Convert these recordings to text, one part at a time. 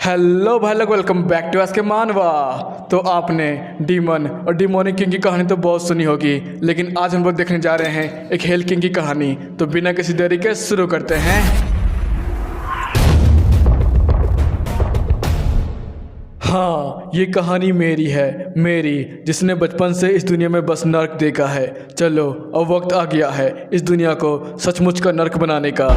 Hello भाई लोग, welcome back to आज के मानवा। तो आपने डीमन और डिमोनिक किंग की कहानी तो बहुत सुनी होगी, लेकिन आज हम लोग देखने जा रहे हैं एक हेल किंग की कहानी। तो बिना किसी देरी के शुरू करते हैं। हाँ, ये कहानी मेरी है, मेरी जिसने बचपन से इस दुनिया में बस नर्क देखा है। चलो अब वक्त आ गया है इस दुनिया को सचमुच का नर्क बनाने का।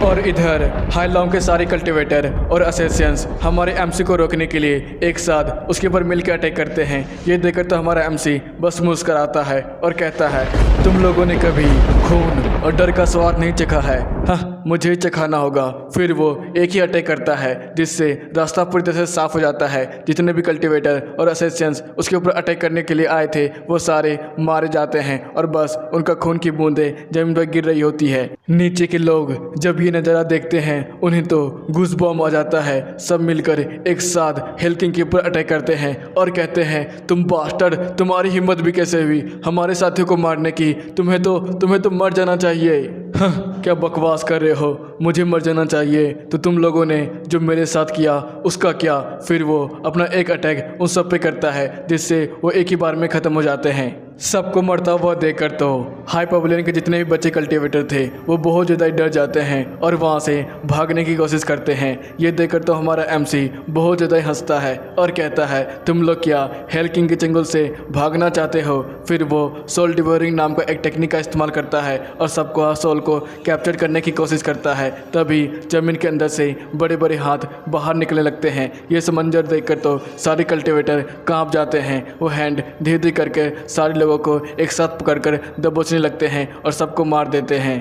और इधर हाईलॉन्ग के सारे कल्टीवेटर और असेसियंस हमारे एमसी को रोकने के लिए एक साथ उसके ऊपर मिलकर अटैक करते हैं। ये देखकर तो हमारा एमसी बस मुस्कराता है और कहता है, तुम लोगों ने कभी खून और डर का स्वाद नहीं चखा है। हाँ, मुझे चखाना होगा। फिर वो एक ही अटैक करता है जिससे रास्ता पूरी तरह से साफ हो जाता है। जितने भी कल्टीवेटर और असेसियंस उसके ऊपर अटैक करने के लिए आए थे वो सारे मारे जाते हैं और बस उनका खून की बूंदें जमीन पर गिर रही होती है। नीचे के लोग जब ये नज़ारा देखते हैं उन्हें तो गूज़ बॉम्ब आ जाता है। सब मिलकर एक साथ हेल किंग के ऊपर अटैक करते हैं और कहते हैं, तुम बास्टर्ड, तुम्हारी हिम्मत भी कैसे हुई हमारे साथियों को मारने की? तुम्हें तो मर जाना चाहिए। हाँ, क्या बकवास कर रहे हो? मुझे मर जाना चाहिए तो तुम लोगों ने जो मेरे साथ किया उसका क्या? फिर वो अपना एक अटैक उन सब पे करता है जिससे वो एक ही बार में ख़त्म हो जाते हैं। सबको मरता हुआ देखकर तो हाई पवेलियन के जितने भी बच्चे कल्टीवेटर थे वो बहुत ज़्यादा डर जाते हैं और वहाँ से भागने की कोशिश करते हैं। ये देखकर तो हमारा एमसी बहुत ज़्यादा हंसता है और कहता है, तुम लोग क्या हेल किंग के चंगुल से भागना चाहते हो? फिर वो सोल डिवोरिंग नाम का एक टेक्निक का इस्तेमाल करता है और सबको सोल को कैप्चर करने की कोशिश करता है। तभी ज़मीन के अंदर से बड़े बड़े हाथ बाहर निकलने लगते हैं। ये सब मंजर देखकर तो सारे कल्टीवेटर कांप जाते हैं। वो हैंड धीरे धीरे करके सारे लोगों को एक साथ पकड़कर दबोचने लगते हैं और सबको मार देते हैं।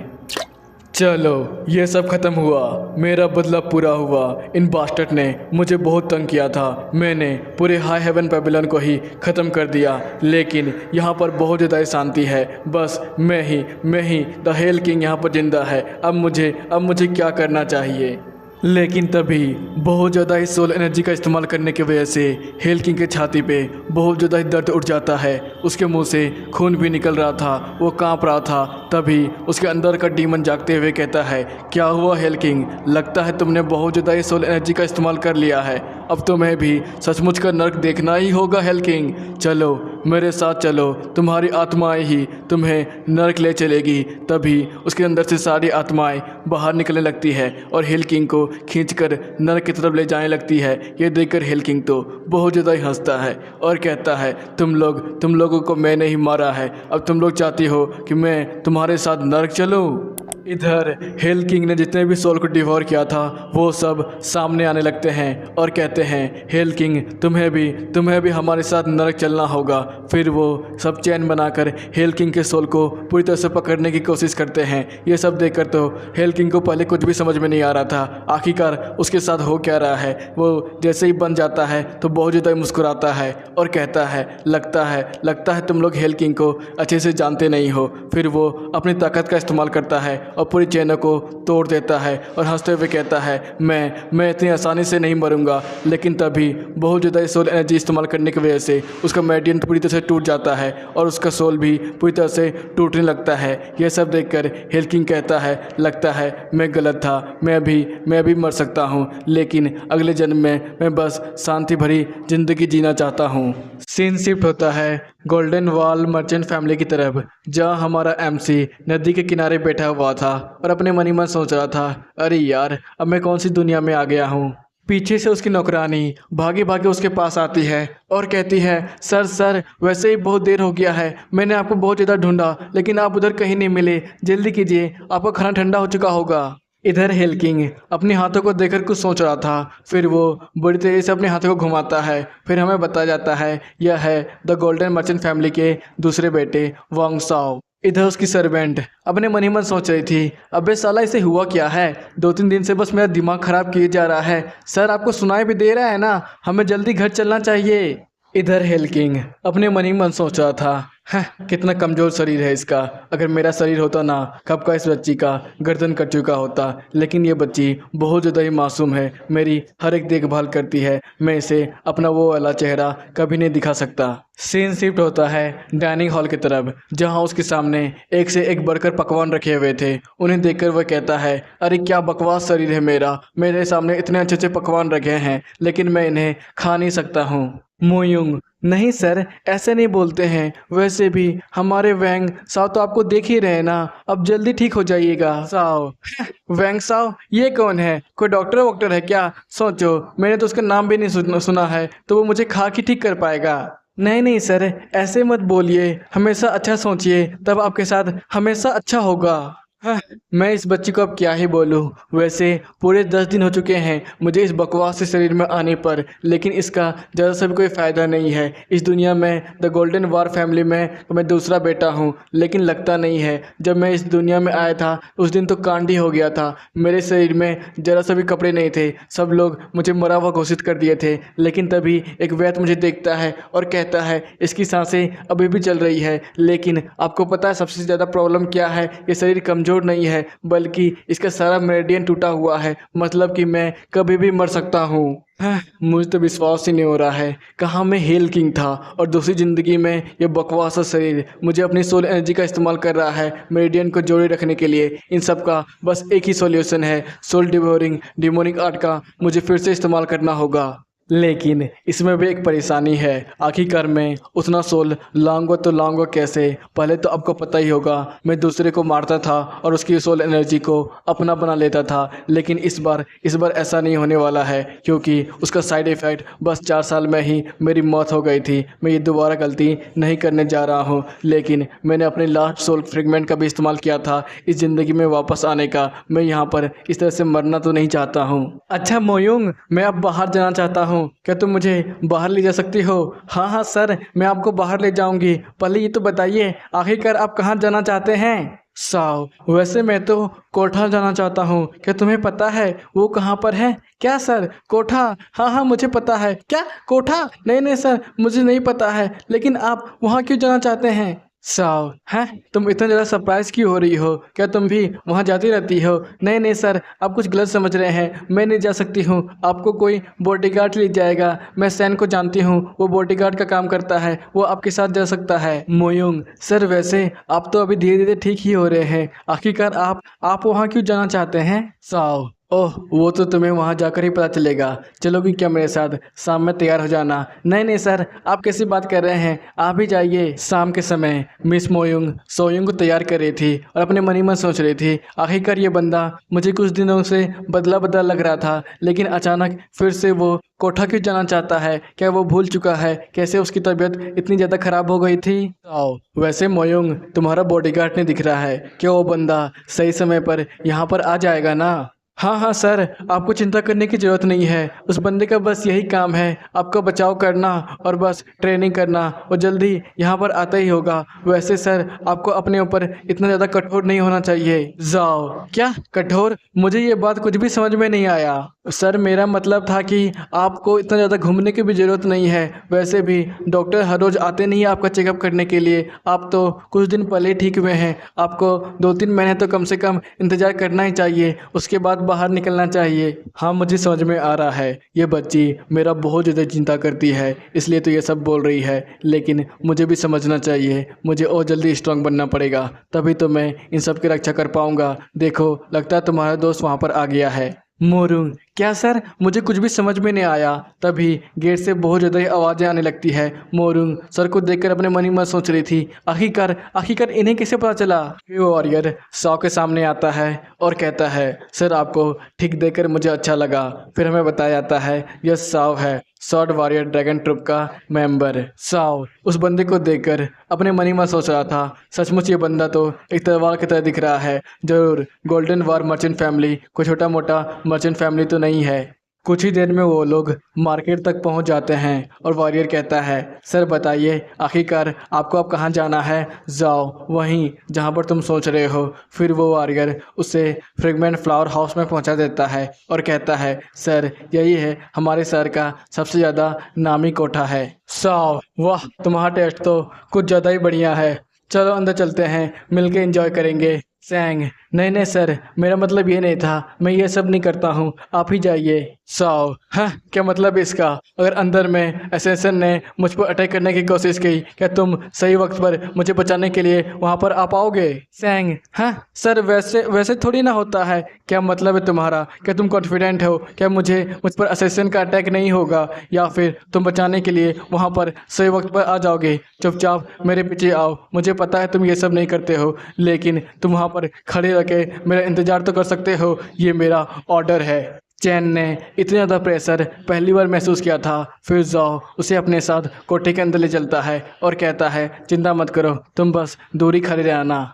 चलो ये सब खत्म हुआ, मेरा बदला पूरा हुआ। इन बास्टर्ड ने मुझे बहुत तंग किया था, मैंने पूरे हाई हेवन पेबिलन को ही ख़त्म कर दिया। लेकिन यहाँ पर बहुत ज़्यादा शांति है, बस मैं ही द हेल किंग यहाँ पर जिंदा है। अब मुझे क्या करना चाहिए? लेकिन तभी बहुत ज़्यादा ही सोल एनर्जी का इस्तेमाल करने की वजह से हेल किंग के छाती पे बहुत ज़्यादा ही दर्द उठ जाता है। उसके मुंह से खून भी निकल रहा था, वो कांप रहा था। तभी उसके अंदर का डीमन जागते हुए कहता है, क्या हुआ हेल किंग? लगता है तुमने बहुत ज़्यादा ही सोल एनर्जी का इस्तेमाल कर लिया है। अब तुम्हें भी सचमुच का नर्क देखना ही होगा हेल किंग। चलो मेरे साथ चलो, तुम्हारी आत्माएं ही तुम्हें नर्क ले चलेगी। तभी उसके अंदर से सारी आत्माएं बाहर निकलने लगती है और हेल किंग को खींचकर नर्क की तरफ ले जाने लगती है। ये देखकर हेल किंग तो बहुत ज़्यादा ही हंसता है और कहता है, तुम लोगों को मैंने ही मारा है, अब तुम लोग चाहती हो कि मैं तुम्हारे साथ नर्क चलूं? इधर हेल किंग ने जितने भी सोल को डिवोर किया था वो सब सामने आने लगते हैं और कहते हैं, हेल किंग तुम्हें भी हमारे साथ नरक चलना होगा। फिर वो सब चैन बनाकर हेल किंग के सोल को पूरी तरह से पकड़ने की कोशिश करते हैं। ये सब देखकर तो हेल किंग को पहले कुछ भी समझ में नहीं आ रहा था, आखिरकार उसके साथ हो क्या रहा है। वो जैसे ही बन जाता है तो बहुत ज़्यादा मुस्कुराता है और कहता है, लगता है तुम लोग हेल किंग को अच्छे से जानते नहीं हो। फिर वो अपनी ताकत का इस्तेमाल करता है और पूरी चैनों को तोड़ देता है और हंसते हुए कहता है, मैं इतनी आसानी से नहीं मरूंगा। लेकिन तभी बहुत ज़्यादा सोल एनर्जी इस्तेमाल करने की वजह से उसका मेडियन पूरी तरह से टूट जाता है और उसका सोल भी पूरी तरह से टूटने लगता है। यह सब देखकर हेल किंग कहता है, लगता है मैं गलत था, मैं भी मर सकता हूँ, लेकिन अगले जन्म में मैं बस शांति भरी जिंदगी जीना चाहता हूँ। सीन शिफ्ट होता है गोल्डन वॉल मर्चेंट फैमिली की तरफ, जहाँ हमारा एमसी नदी के किनारे बैठा हुआ था और अपने मन ही मन सोच रहा था, अरे यार अब मैं कौन सी दुनिया में आ गया हूँ। पीछे से उसकी नौकरानी भागे भागे उसके पास आती है और कहती है, सर वैसे ही बहुत देर हो गया है, मैंने आपको बहुत ज़्यादा ढूंढा लेकिन आप उधर कहीं नहीं मिले, जल्दी कीजिए आपका खाना ठंडा हो चुका होगा। इधर हेल किंग अपने हाथों को देखकर कुछ सोच रहा था। फिर वो बड़ी तेज़ी से अपने हाथों को घुमाता है। फिर हमें बताया जाता है यह है द गोल्डन मर्चेंट फैमिली के दूसरे बेटे वांग साओ। इधर उसकी सर्वेंट अपने मन ही मन सोच रही थी, अबे साला इसे हुआ क्या है, 2-3 दिन से बस मेरा दिमाग ख़राब किए जा रहा है। सर आपको सुनाई भी दे रहा है ना, हमें जल्दी घर चलना चाहिए। इधर हेल किंग अपने मन ही मन सोच रहा था, कितना कमज़ोर शरीर है इसका। अगर मेरा शरीर होता ना, कब का इस बच्ची का गर्दन कट चुका होता। लेकिन ये बच्ची बहुत ज़्यादा ही मासूम है, मेरी हर एक देखभाल करती है। मैं इसे अपना वो वाला चेहरा कभी नहीं दिखा सकता। सीन शिफ्ट होता है डाइनिंग हॉल की तरफ, जहाँ उसके सामने एक से एक बढ़कर पकवान रखे हुए थे। उन्हें देखकर वह कहता है, अरे क्या बकवास शरीर है मेरा, मेरे सामने इतने अच्छे अच्छे पकवान रखे हैं लेकिन मैं इन्हें खा नहीं सकता हूँ। मोयुंग, नहीं सर, ऐसे नहीं बोलते हैं। वैसे भी हमारे वैंग साओ तो आपको देख ही रहे हैं ना, अब जल्दी ठीक हो जाइएगा। साओ, वैंग साओ, ये कौन है? कोई डॉक्टर वॉक्टर है क्या? सोचो, मैंने तो उसका नाम भी नहीं सुना है, तो वो मुझे खा के ठीक कर पाएगा। नहीं नहीं सर, ऐसे मत बोलिए, हमेशा अच्छा सोचिए, तब आपके साथ हमेशा अच्छा होगा। मैं इस बच्ची को अब क्या ही बोलूँ। वैसे पूरे 10 दिन हो चुके हैं मुझे इस बकवास से शरीर में आने पर, लेकिन इसका ज़्यादा सा भी कोई फ़ायदा नहीं है। इस दुनिया में द गोल्डन वार फैमिली में मैं दूसरा बेटा हूँ, लेकिन लगता नहीं है। जब मैं इस दुनिया में आया था उस दिन तो कांड ही हो गया था। मेरे शरीर में ज़रा सा भी कपड़े नहीं थे, सब लोग मुझे मरा हुआ घोषित कर दिए थे। लेकिन तभी एक वैद्य मुझे देखता है और कहता है इसकी सांसें अभी भी चल रही है। लेकिन आपको पता है सबसे ज़्यादा प्रॉब्लम क्या है? ये शरीर कमज़ोर नहीं है, बल्कि इसका सारा मेरिडियन टूटा हुआ है, मतलब कि मैं कभी भी मर सकता हूँ। मुझे तो विश्वास ही नहीं हो रहा है, कहाँ मैं हेल किंग था और दूसरी ज़िंदगी में ये बकवास सा शरीर मुझे अपनी सोल एनर्जी का इस्तेमाल कर रहा है मेरिडियन को जोड़े रखने के लिए। इन सब का बस एक ही सॉल्यूशन है, सोल डिवोरिंग डिमोनिक आर्ट का मुझे फिर से इस्तेमाल करना होगा। लेकिन इसमें भी एक परेशानी है, आखिरकार मैं उतना सोल लाऊंगा तो लाऊंगा कैसे? पहले तो आपको पता ही होगा मैं दूसरे को मारता था और उसकी सोल एनर्जी को अपना बना लेता था। लेकिन इस बार ऐसा नहीं होने वाला है, क्योंकि उसका साइड इफ़ेक्ट बस 4 साल में ही मेरी मौत हो गई थी। मैं ये दोबारा गलती नहीं करने जा रहा हूँ, लेकिन मैंने अपने लास्ट सोल फ्रेगमेंट का भी इस्तेमाल किया था इस ज़िंदगी में वापस आने का। मैं यहाँ पर इस तरह से मरना तो नहीं चाहता हूँ। अच्छा मोयुंग, मैं अब बाहर जाना चाहता हूँ, क्या तुम मुझे बाहर ले जा सकती हो? हाँ हाँ सर, मैं आपको बाहर ले जाऊंगी। पहले ये तो बताइए आखिरकार आप कहाँ जाना चाहते हैं? साओ, वैसे मैं तो कोठा जाना चाहता हूँ, क्या तुम्हें पता है वो कहाँ पर है? क्या सर, कोठा? हाँ हाँ मुझे पता है। क्या कोठा? नहीं नहीं सर, मुझे नहीं पता है, लेकिन आप वहाँ क्यों जाना चाहते हैं? साओ, हैं तुम इतना ज़्यादा सरप्राइज क्यों हो रही हो? क्या तुम भी वहाँ जाती रहती हो? नहीं नहीं सर, आप कुछ गलत समझ रहे हैं, मैं नहीं जा सकती हूँ, आपको कोई बॉडीगार्ड ले जाएगा। मैं सैन को जानती हूँ, वो बॉडीगार्ड का काम करता है, वो आपके साथ जा सकता है। मोयुंग सर, वैसे आप तो अभी धीरे धीरे ठीक ही हो रहे हैं, आखिरकार आप वहाँ क्यों जाना चाहते हैं? साओ, ओह वो तो तुम्हें वहाँ जाकर ही पता चलेगा। चलोगी क्या मेरे साथ? शाम में तैयार हो जाना। नहीं नहीं सर, आप कैसी बात कर रहे हैं, आप भी जाइए। शाम के समय मिस मोयुंग सोयुंग को तैयार कर रही थी और अपने मन ही मन सोच रही थी, आखिरकार ये बंदा मुझे कुछ दिनों से बदला बदला लग रहा था, लेकिन अचानक फिर से वो कोठा क्यों जाना चाहता है? क्या वो भूल चुका है कैसे उसकी तबीयत इतनी ज़्यादा खराब हो गई थी? आओ, वैसे मोयुंग तुम्हारा बॉडीगार्ड नहीं दिख रहा है, क्या वो बंदा सही समय पर यहाँ पर आ जाएगा ना? हाँ हाँ सर, आपको चिंता करने की ज़रूरत नहीं है, उस बंदे का बस यही काम है आपका बचाव करना और बस ट्रेनिंग करना, वो जल्दी यहाँ पर आता ही होगा। वैसे सर, आपको अपने ऊपर इतना ज़्यादा कठोर नहीं होना चाहिए। जाओ, क्या कठोर? मुझे ये बात कुछ भी समझ में नहीं आया। सर, मेरा मतलब था कि आपको इतना ज़्यादा घूमने की भी ज़रूरत नहीं है। वैसे भी डॉक्टर हर रोज़ आते नहीं है आपका चेकअप करने के लिए, आप तो कुछ दिन पहले ही ठीक हुए हैं। आपको 2-3 महीने तो कम से कम इंतज़ार करना ही चाहिए, उसके बाद बाहर निकलना चाहिए। हाँ, मुझे समझ में आ रहा है, ये बच्ची मेरा बहुत ज़्यादा चिंता करती है, इसलिए तो ये सब बोल रही है। लेकिन मुझे भी समझना चाहिए, मुझे और जल्दी स्ट्रांग बनना पड़ेगा, तभी तो मैं इन सब की रक्षा कर पाऊँगा। देखो, लगता है तुम्हारा दोस्त वहाँ पर आ गया है। मोरुंग, क्या सर? मुझे कुछ भी समझ में नहीं आया। तभी गेट से बहुत ज़्यादा आवाज़ें आने लगती है। मोरुंग सर को देखकर अपने मन ही मन सोच रही थी, आखिरकार इन्हें कैसे पता चला? वॉरियर साव के सामने आता है और कहता है, सर आपको ठीक देखकर मुझे अच्छा लगा। फिर हमें बताया जाता है यह साव है, शॉर्ट वॉरियर ड्रैगन ट्रुप का मेंबर। साव उस बंदे को देखकर अपने मन ही में सोच रहा था, सचमुच ये बंदा तो एक तलवार की तरह दिख रहा है। जरूर गोल्डन वार मर्चेंट फैमिली कोई छोटा मोटा मर्चेंट फैमिली तो नहीं है। कुछ ही देर में वो लोग मार्केट तक पहुंच जाते हैं और वॉरियर कहता है, सर बताइए आखिरकार आपको अब कहाँ जाना है? जाओ वहीं जहां पर तुम सोच रहे हो। फिर वो वॉरियर उसे फ्रेगमेंट फ्लावर हाउस में पहुंचा देता है और कहता है, सर यही है हमारे शहर का सबसे ज़्यादा नामी कोठा है। साव वाह, तुम्हारा टेस्ट तो कुछ ज़्यादा ही बढ़िया है। चलो अंदर चलते हैं, मिलके एंजॉय करेंगे। सैंग, नहीं नहीं सर, मेरा मतलब ये नहीं था, मैं ये सब नहीं करता हूँ, आप ही जाइए। साव, हाँ क्या मतलब इसका? अगर अंदर में असैसिन ने मुझ पर अटैक करने की कोशिश की, क्या तुम सही वक्त पर मुझे बचाने के लिए वहाँ पर आ पाओगे? सैंग, हाँ सर, वैसे वैसे थोड़ी ना होता है। क्या मतलब है तुम्हारा? क्या तुम कॉन्फिडेंट हो क्या मुझ पर असैसिन का अटैक नहीं होगा, या फिर तुम बचाने के लिए वहाँ पर सही वक्त पर आ जाओगे? चुपचाप मेरे पीछे आओ। मुझे पता है तुम ये सब नहीं करते हो, लेकिन तुम वहाँ पर खड़े रह के मेरा इंतज़ार तो कर सकते हो, ये मेरा ऑर्डर है। चैन ने इतना ज़्यादा प्रेशर पहली बार महसूस किया था। फिर जाओ उसे अपने साथ कोठे के अंदर ले चलता है और कहता है, चिंता मत करो, तुम बस दूरी खड़े रहना।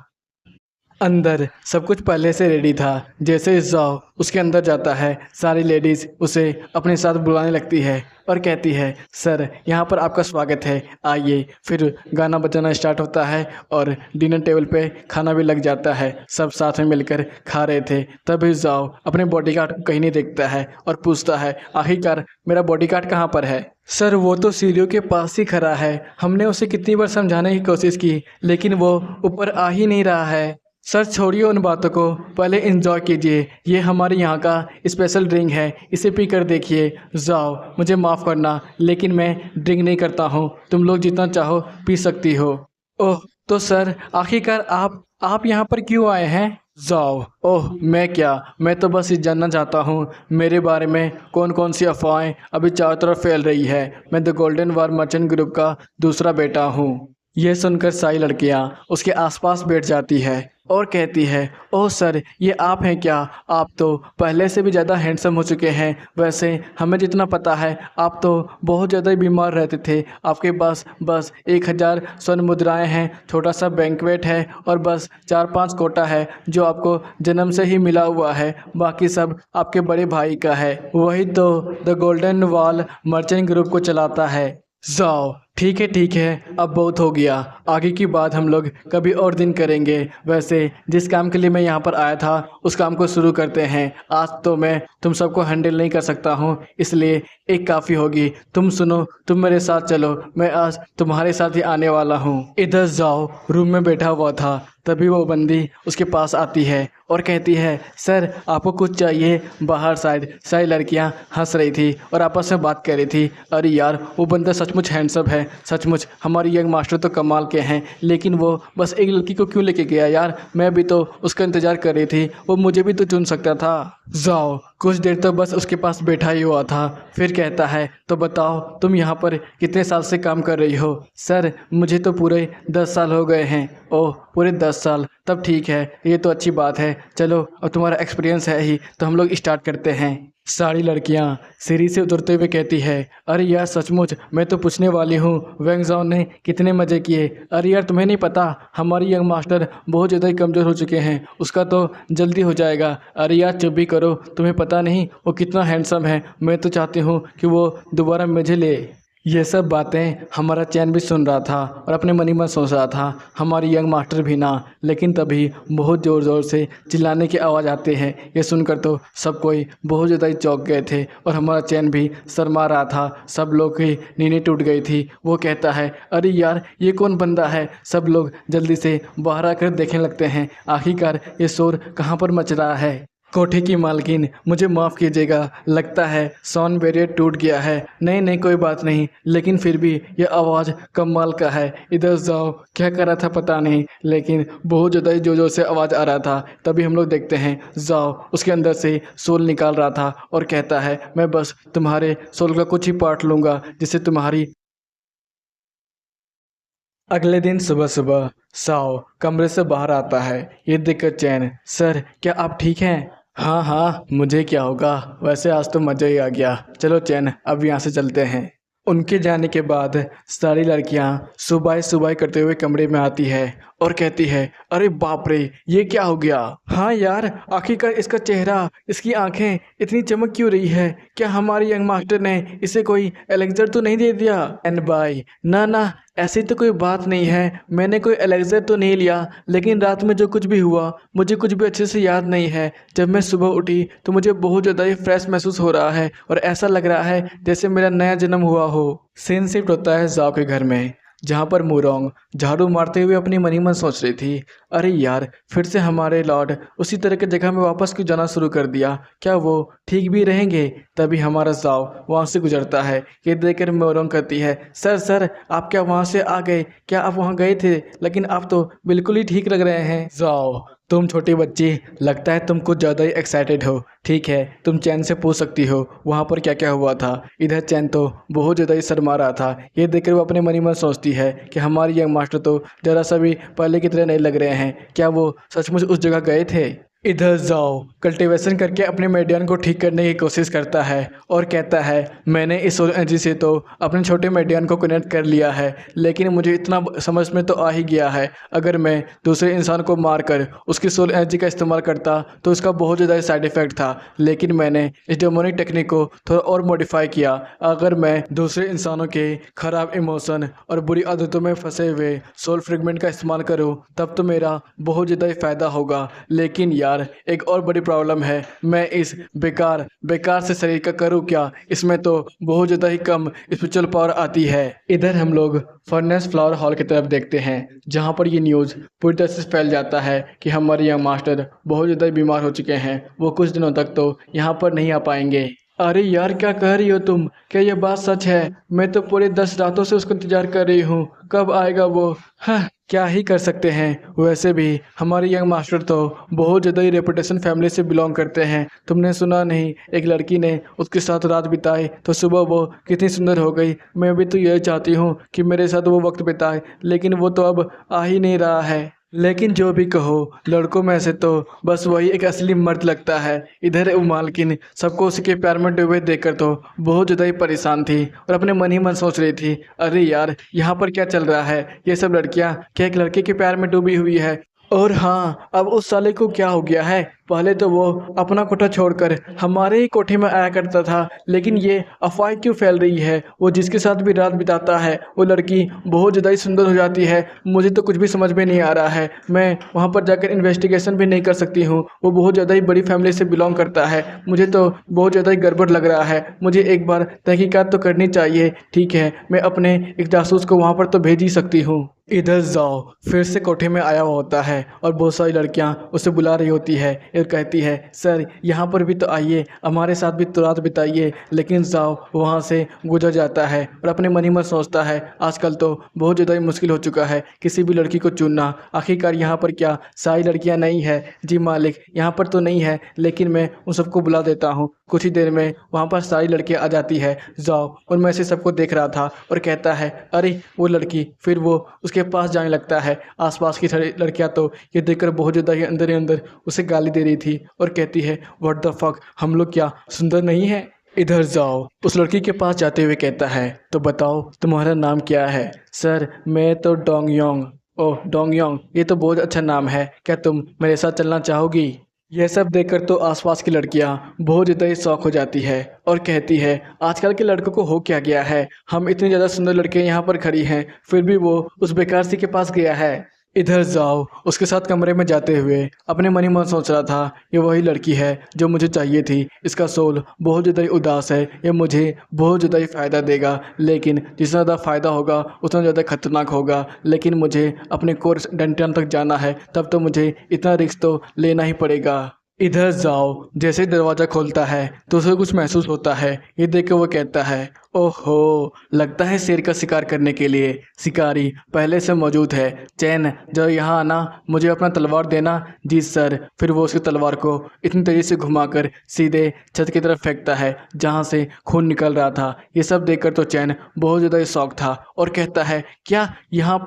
अंदर सब कुछ पहले से रेडी था। जैसे जाओ उसके अंदर जाता है, सारी लेडीज़ उसे अपने साथ बुलाने लगती है और कहती है, सर यहाँ पर आपका स्वागत है, आइए। फिर गाना बजाना स्टार्ट होता है और डिनर टेबल पे खाना भी लग जाता है। सब साथ में मिलकर खा रहे थे। तभी जाओ अपने बॉडीगार्ड को कहीं नहीं देखता है और पूछता है, आखिरकार मेरा बॉडीगार्ड कहाँ पर है? सर वो तो सीढ़ियों के पास ही खड़ा है, हमने उसे कितनी बार समझाने की कोशिश की, लेकिन वो ऊपर आ ही नहीं रहा है। सर छोड़िए उन बातों को, पहले एंजॉय कीजिए। ये हमारे यहाँ का स्पेशल ड्रिंक है, इसे पी कर देखिए। जाओ मुझे माफ़ करना, लेकिन मैं ड्रिंक नहीं करता हूँ, तुम लोग जितना चाहो पी सकती हो। ओह तो सर आखिरकार आप यहाँ पर क्यों आए हैं? जाओ, ओह मैं क्या, मैं तो बस ये जानना चाहता हूँ मेरे बारे में कौन कौन सी अफवाहें अभी चारों तरफ फैल रही है। मैं the golden war merchant group का दूसरा बेटा हूँ। यह सुनकर सारी लड़कियां उसके आसपास बैठ जाती है और कहती है, ओह सर ये आप हैं क्या? आप तो पहले से भी ज़्यादा हैंडसम हो चुके हैं। वैसे हमें जितना पता है आप तो बहुत ज़्यादा ही बीमार रहते थे। आपके पास बस 1000 स्वर्ण मुद्राएं हैं, छोटा सा बैंकवेट है और बस 4-5 कोटा है जो आपको जन्म से ही मिला हुआ है, बाकी सब आपके बड़े भाई का है। वही तो the golden wall merchant group को चलाता है। जाओ ठीक है, अब बहुत हो गया, आगे की बात हम लोग कभी और दिन करेंगे। वैसे जिस काम के लिए मैं यहाँ पर आया था उस काम को शुरू करते हैं। आज तो मैं तुम सबको हैंडल नहीं कर सकता हूँ, इसलिए एक काफ़ी होगी। तुम सुनो, तुम मेरे साथ चलो, मैं आज तुम्हारे साथ ही आने वाला हूँ। इधर जाओ रूम में बैठा हुआ था, तभी वो बंदी उसके पास आती है और कहती है, सर आपको कुछ चाहिए? बाहर शायद सारी लड़कियां हंस रही थी और आपस में बात कर रही थी। अरे यार वो बंदा सचमुच हैंडसम है, सचमुच हमारी यंग मास्टर तो कमाल के हैं, लेकिन वो बस एक लड़की को क्यों लेके गया यार? मैं भी तो उसका इंतज़ार कर रही थी, वो मुझे भी तो चुन सकता था। जाओ कुछ देर तो बस उसके पास बैठा ही हुआ था, फिर कहता है, तो बताओ तुम यहाँ पर कितने साल से काम कर रही हो? सर मुझे तो पूरे 10 साल हो गए हैं। ओह पूरे 10 साल, तब ठीक है, ये तो अच्छी बात है। चलो अब तुम्हारा एक्सपीरियंस है ही तो हम लोग स्टार्ट करते हैं। सारी लड़कियां सीढ़ी से उतरते हुए कहती है, अरे यार सचमुच मैं तो पूछने वाली हूँ वैंग ज़ाओ ने कितने मज़े किए। अरे यार तुम्हें नहीं पता हमारी यंग मास्टर बहुत ज़्यादा ही कमज़ोर हो चुके हैं, उसका तो जल्दी हो जाएगा। अरे यार चुप भी करो, तुम्हें पता नहीं वो कितना हैंडसम है, मैं तो चाहती हूँ कि वो दोबारा मुझे ले। ये सब बातें हमारा चैन भी सुन रहा था और अपने मन ही मन सोच रहा था, हमारी यंग मास्टर भी ना। लेकिन तभी बहुत ज़ोर ज़ोर से चिल्लाने की आवाज़ आती है। ये सुनकर तो सब कोई बहुत ज़्यादा ही चौंक गए थे और हमारा चैन भी शर्मा रहा था। सब लोग की नींदें टूट गई थी। वो कहता है, अरे यार ये कौन बंदा है? सब लोग जल्दी से बाहर आकर देखने लगते हैं, आखिरकार ये शोर कहाँ पर मच रहा है। कोठे की मालकिन मुझे माफ़ कीजिएगा, लगता है साउंड बैरियर टूट गया है। नहीं नहीं कोई बात नहीं, लेकिन फिर भी यह आवाज़ कमाल का है। इधर जाओ क्या कर रहा था पता नहीं, लेकिन बहुत ज़्यादा ही जोर जोर से आवाज़ आ रहा था। तभी हम लोग देखते हैं जाओ उसके अंदर से सोल निकाल रहा था और कहता है, मैं बस तुम्हारे सोल का कुछ ही पार्ट लूँगा जिससे तुम्हारी। अगले दिन सुबह सुबह साओ कमरे से बाहर आता है। ये देखकर चैन, सर क्या आप ठीक हैं? हाँ हाँ मुझे क्या होगा, वैसे आज तो मज़ा ही आ गया। चलो चैन अब यहाँ से चलते हैं। उनके जाने के बाद सारी लड़कियाँ सुबह सुबह करते हुए कमरे में आती है और कहती है, अरे बाप रे, ये क्या हो गया। हाँ यार, आखिरकार इसका चेहरा, इसकी आंखें इतनी चमक क्यों रही है। क्या हमारे यंग मास्टर ने इसे कोई एलेक्सर तो नहीं दे दिया। एंड बाय, ना ना, ऐसी तो कोई बात नहीं है, मैंने कोई एलेक्सर तो नहीं लिया, लेकिन रात में जो कुछ भी हुआ मुझे कुछ भी अच्छे से याद नहीं है। जब मैं सुबह उठी तो मुझे बहुत ज़्यादा ही फ्रेश महसूस हो रहा है और ऐसा लग रहा है जैसे मेरा नया जन्म हुआ हो। सीन शिफ्ट होता है जाओ के घर में, जहाँ पर मुरोंग झाड़ू मारते हुए अपनी मन ही मन सोच रही थी, अरे यार, फिर से हमारे लॉर्ड उसी तरह की जगह में वापस क्यों जाना शुरू कर दिया, क्या वो ठीक भी रहेंगे। तभी हमारा जाओ वहाँ से गुजरता है। ये देखकर मुरोंग कहती है, सर सर, आप क्या वहाँ से आ गए, क्या आप वहाँ गए थे, लेकिन आप तो बिल्कुल ही ठीक लग रहे हैं। जाओ, तुम छोटी बच्ची, लगता है तुम कुछ ज़्यादा ही एक्साइटेड हो। ठीक है, तुम चैन से पूछ सकती हो वहाँ पर क्या क्या हुआ था। इधर चैन तो बहुत ज़्यादा ही शर्मा रहा था। ये देखकर वो अपने मन ही मन सोचती है कि हमारे यंग मास्टर तो ज़रा सा भी पहले की तरह नहीं लग रहे हैं, क्या वो सचमुच उस जगह गए थे। इधर जाओ कल्टीवेशन करके अपने मेडियन को ठीक करने की कोशिश करता है और कहता है, मैंने इस सोल एनर्जी से तो अपने छोटे मेडियन को कनेक्ट कर लिया है, लेकिन मुझे इतना समझ में तो आ ही गया है, अगर मैं दूसरे इंसान को मारकर उसकी सोल एनर्जी का इस्तेमाल करता तो उसका बहुत ज़्यादा साइड इफ़ेक्ट था, लेकिन मैंने इस डेमोनिक टेक्निक को थोड़ा और मॉडिफाई किया। अगर मैं दूसरे इंसानों के खराब इमोशन और बुरी आदतों में फंसे हुए सोल फ्रेगमेंट का इस्तेमाल करूँ तब तो मेरा बहुत ज़्यादा ही फ़ायदा होगा, लेकिन यार एक और बड़ी प्रॉब्लम है, मैं इस बेकार से शरीर का करूँ क्या, इसमें तो बहुत ज़्यादा ही कम स्पिरिचुअल पावर आती है। इधर हम लोग फर्नेस फ्लावर हॉल की तरफ देखते हैं, जहाँ पर ये न्यूज़ पूरी तरह से फैल जाता है कि हमारे यंग मास्टर बहुत ज़्यादा ही बीमार हो चुके हैं, वो कुछ दिनों तक तो यहाँ पर नहीं आ पाएंगे। अरे यार, क्या कह रही हो तुम, क्या ये बात सच है। मैं तो पूरे 10 रातों से उसका इंतजार कर रही हूँ, कब आएगा वो। हाँ, क्या ही कर सकते हैं, वैसे भी हमारे यंग मास्टर तो बहुत ज़्यादा ही रेपुटेशन फैमिली से बिलोंग करते हैं। तुमने सुना नहीं, एक लड़की ने उसके साथ रात बिताई तो सुबह वो कितनी सुंदर हो गई। मैं भी तो यही चाहती हूँ कि मेरे साथ वो वक्त बिताए, लेकिन वो तो अब आ ही नहीं रहा है। लेकिन जो भी कहो, लड़कों में से तो बस वही एक असली मर्द लगता है। इधर वो मालकिन सबको उसके प्यार में डूबे देखकर तो बहुत ज़्यादा ही परेशान थी और अपने मन ही मन सोच रही थी, अरे यार, यहाँ पर क्या चल रहा है, ये सब लड़कियाँ क्या एक लड़के के प्यार में डूबी हुई है। और हाँ, अब उस साले को क्या हो गया है, पहले तो वो अपना कोठा छोड़कर हमारे ही कोठे में आया करता था, लेकिन ये अफवाह क्यों फैल रही है, वो जिसके साथ भी रात बिताता है वो लड़की बहुत ज़्यादा ही सुंदर हो जाती है। मुझे तो कुछ भी समझ में नहीं आ रहा है, मैं वहाँ पर जाकर इन्वेस्टिगेशन भी नहीं कर सकती हूँ, वो बहुत ज़्यादा ही बड़ी फैमिली से बिलोंग करता है। मुझे तो बहुत ज़्यादा ही गड़बड़ लग रहा है, मुझे एक बार तहकीकात तो करनी चाहिए। ठीक है, मैं अपने एक जासूस को वहाँ पर तो भेज ही सकती हूँ। इधर जाओ फिर से कोठे में आया हुआ होता है और बहुत सारी लड़कियां उसे बुला रही होती है और कहती है, सर यहाँ पर भी तो आइए, हमारे साथ भी तो रात बिताइए। लेकिन जाओ वहाँ से गुजर जाता है और अपने मन ही मन सोचता है, आजकल तो बहुत ज़्यादा ही मुश्किल हो चुका है किसी भी लड़की को चुनना। आखिरकार यहाँ पर क्या सारी लड़कियाँ नहीं है? जी मालिक, यहाँ पर तो नहीं है, लेकिन मैं उन सबको बुला देता हूँ। कुछ ही देर में वहाँ पर सारी लड़कियाँ आ जाती है। जाओ और मैं इसे सबको देख रहा था और कहता है, अरे वो लड़की, फिर वो उसके पास जाने लगता है। आसपास की सारी लड़कियां तो ये देखकर बहुत ज़्यादा ही अंदर उसे गाली दे रही थी और कहती है, व्हाट द फक, हम लोग क्या सुंदर नहीं है? इधर जाओ उस लड़की के पास जाते हुए कहता है, तो बताओ तुम्हारा नाम क्या है? सर, मैं तो डोंगयोंग। ओह डोंगयोंग, ये तो बहुत अच्छा नाम है, क्या तुम मेरे साथ चलना चाहोगी? यह सब देखकर तो आसपास की लड़कियां बहुत ज़्यादा ही शौक हो जाती है और कहती है, आजकल के लड़कों को हो क्या गया है, हम इतनी ज़्यादा सुंदर लड़कियां यहाँ पर खड़ी हैं, फिर भी वो उस बेकार सी के पास गया है। इधर जाओ उसके साथ कमरे में जाते हुए अपने मन ही मन सोच रहा था, ये वही लड़की है जो मुझे चाहिए थी। इसका सोल बहुत ज़्यादा ही उदास है, ये मुझे बहुत ज़्यादा ही फ़ायदा देगा, लेकिन जितना ज़्यादा फ़ायदा होगा उतना ज़्यादा खतरनाक होगा। लेकिन मुझे अपने कोर्स डंटन तक जाना है, तब तो मुझे इतना रिस्क तो लेना ही पड़ेगा। इधर जाओ जैसे ही दरवाज़ा खोलता है तो उसे कुछ महसूस होता है। ये देख के वो कहता है, ओहो, लगता है शेर का शिकार करने के लिए शिकारी पहले से मौजूद है। चैन, जब यहाँ आना, मुझे अपना तलवार देना। जी सर। फिर वो उसकी तलवार को इतनी तेज़ी से घुमाकर सीधे छत की तरफ फेंकता है जहाँ से खून निकल रहा था। ये सब देखकर तो चैन बहुत ज़्यादा ही शौक था और कहता है, क्या यहाँ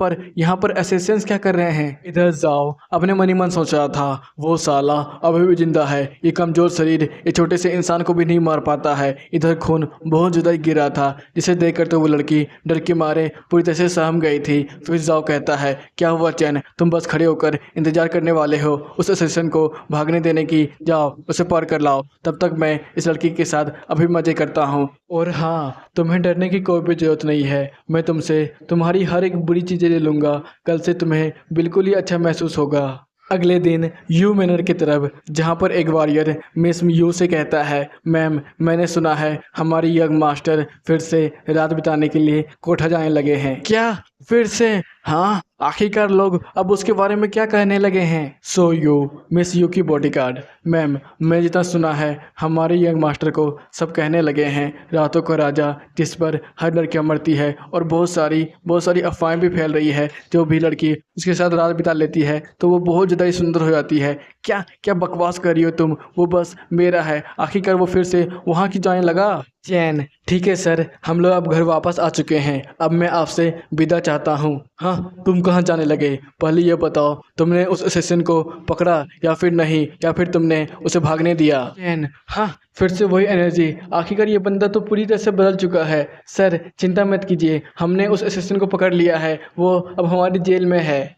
पर असैसिन्स क्या कर रहे हैं? इधर जाओ अपने मन ही मन सोच रहा था, वो साला अभी भी जिंदा है, ये कमज़ोर शरीर ये छोटे से इंसान को भी नहीं मार पाता है। इधर खून बहुत ज़्यादा ही गिरा था। था, जिसे देखकर तो वो लड़की डर के मारे पूरी तरह से सहम गई थी। फिर जाओ कहता है, क्या हुआ चैन, तुम बस खड़े होकर इंतजार करने वाले हो उस असिस्टेंट को भागने देने की? जाओ उसे पार कर लाओ, तब तक मैं इस लड़की के साथ अभी मजे करता हूँ। और हाँ, तुम्हें डरने की कोई भी जरूरत नहीं है, मैं तुमसे तुम्हारी हर एक बुरी चीज़ें ले लूँगा। कल से तुम्हें बिल्कुल ही अच्छा महसूस होगा। अगले दिन यू मैनर की तरफ, जहाँ पर एक वॉरियर मिस यू से कहता है, मैम मैंने सुना है हमारी यंग मास्टर फिर से रात बिताने के लिए कोठा जाने लगे हैं। क्या फिर से? हाँ, आखिरकार लोग अब उसके बारे में क्या कहने लगे हैं? सो यू मिस यू की बॉडीगार्ड, मैम मैं जितना सुना है हमारे यंग मास्टर को सब कहने लगे हैं रातों का राजा, जिस पर हर लड़कियां मरती है और बहुत सारी अफवाहें भी फैल रही है। जो भी लड़की उसके साथ रात बिता लेती है तो वो बहुत ज़्यादा ही सुंदर हो जाती है। क्या क्या बकवास कर रही हो तुम? वो बस मेरा है। आखिरकार वो फिर से वहाँ की जाने लगा। चैन, ठीक है सर, हम लोग अब घर वापस आ चुके हैं, अब मैं आपसे विदा चाहता हूँ। हाँ, तुम कहाँ जाने लगे? पहले ये बताओ, तुमने उस असिस्टेंट को पकड़ा या फिर नहीं, या फिर तुमने उसे भागने दिया? चैन, हाँ फिर से वही एनर्जी। आखिरकार ये बंदा तो पूरी तरह से बदल चुका है। सर चिंता मत कीजिए, हमने उस असिस्टेंट को पकड़ लिया है, वो अब हमारी जेल में है।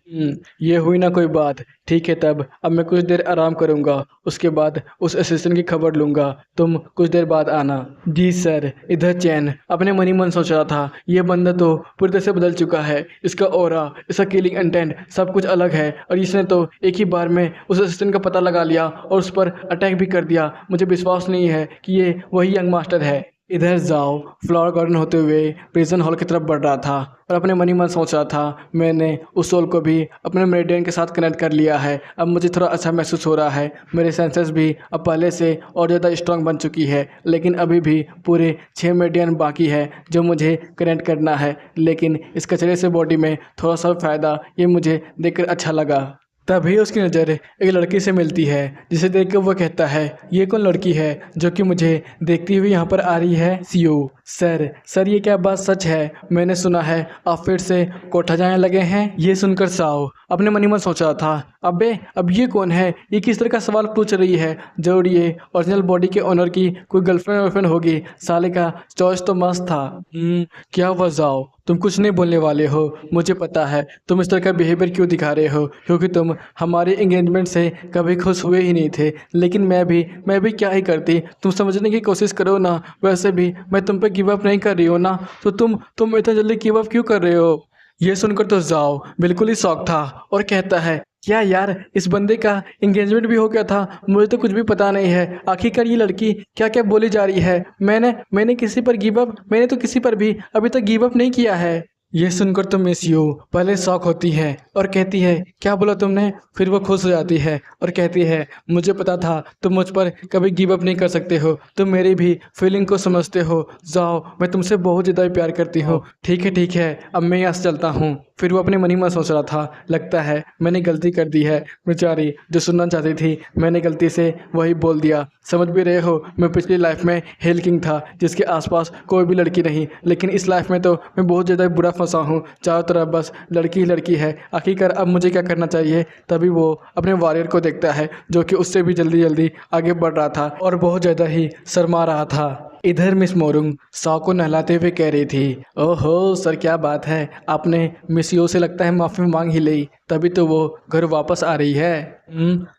ये हुई ना कोई बात। ठीक है, तब अब मैं कुछ देर आराम करूँगा, उसके बाद उस असिस्टेंट की खबर लूँगा, तुम कुछ देर बाद आना। जी सर। इधर चैन अपने मन ही मन सोच रहा था, ये बंदा तो पूरी तरह से बदल चुका है, इसका ऑरा, इसका किलिंग इंटेंट सब कुछ अलग है, और इसने तो एक ही बार में उस असिस्टेंट का पता लगा लिया और उस पर अटैक भी कर दिया। मुझे विश्वास नहीं है कि ये वही यंग मास्टर है। इधर जाओ फ्लावर गार्डन होते हुए प्रिजन हॉल की तरफ बढ़ रहा था और अपने मन ही मन सोच रहा था, मैंने उस सोल को भी अपने मेरिडियन के साथ कनेक्ट कर लिया है, अब मुझे थोड़ा अच्छा महसूस हो रहा है। मेरे सेंसेस भी अब पहले से और ज़्यादा स्ट्रांग बन चुकी है, लेकिन अभी भी पूरे 6 मेरिडियन बाकी है जो मुझे कनेक्ट करना है। लेकिन इस कचरे से बॉडी में थोड़ा सा फ़ायदा, ये मुझे देखकर अच्छा लगा। तभी उसकी नज़र एक लड़की से मिलती है, जिसे देखकर वो कहता है, ये कौन लड़की है जो कि मुझे देखती हुई यहाँ पर आ रही है? सीयू, सर ये क्या बात सच है? मैंने सुना है आप फिर से कोठा जाने लगे हैं। ये सुनकर साओ अपने मन ही मन सोच रहा था, अबे अब ये कौन है? ये किस तरह का सवाल पूछ रही है? जरूर ये ओरिजिनल बॉडी के ओनर की कोई गर्लफ्रेंड वर्लफ्रेंड होगी। साले का चॉइस तो मस्त था। क्या हुआ जाओ, तुम कुछ नहीं बोलने वाले हो? मुझे पता है तुम इस तरह का बिहेवियर क्यों दिखा रहे हो, क्योंकि तुम हमारे एंगेजमेंट से कभी खुश हुए ही नहीं थे। लेकिन मैं भी क्या ही करती, तुम समझने की कोशिश करो ना। वैसे भी मैं तुम पे गिव अप नहीं कर रही हो ना, तो तुम इतना जल्दी गिव अप क्यों कर रहे हो? ये सुनकर तो जाओ बिल्कुल ही शॉक था और कहता है, क्या यार, इस बंदे का एंगेजमेंट भी हो गया था? मुझे तो कुछ भी पता नहीं है। आखिरकार ये लड़की क्या क्या बोली जा रही है? मैंने किसी पर गिव अप, मैंने तो किसी पर भी अभी तक गिव अप नहीं किया है। ये सुनकर तो मिस यू पहले शॉक होती है और कहती है, क्या बोला तुमने? फिर वो खुश हो जाती है और कहती है, मुझे पता था तुम मुझ पर कभी गिव अप नहीं कर सकते हो, तुम मेरी भी फीलिंग को समझते हो। जाओ, मैं तुमसे बहुत ज़्यादा प्यार करती हूँ। ठीक है, अब मैं यहाँ से चलता हूँ। फिर वो अपने मन ही मन सोच रहा था, लगता है मैंने गलती कर दी है। बेचारी जो सुनना चाहती थी मैंने गलती से वही बोल दिया। समझ भी रहे हो, मैं पिछली लाइफ में हेल किंग था जिसके आसपास कोई भी लड़की नहीं, लेकिन इस लाइफ में तो मैं बहुत ज़्यादा बुरा फंसा हूँ। चारों तरफ बस लड़की ही लड़की है। आखिरकार अब मुझे क्या करना चाहिए? तभी वो अपने वॉरियर को देखता है जो कि उससे भी जल्दी आगे बढ़ रहा था और बहुत ज़्यादा ही शर्मा रहा था। इधर मिस मोरुंग सॉ को नहलाते हुए कह रही थी, ओहो सर क्या बात है, आपने मिस यो से लगता है माफ़ी मांग ही ली, तभी तो वो घर वापस आ रही है।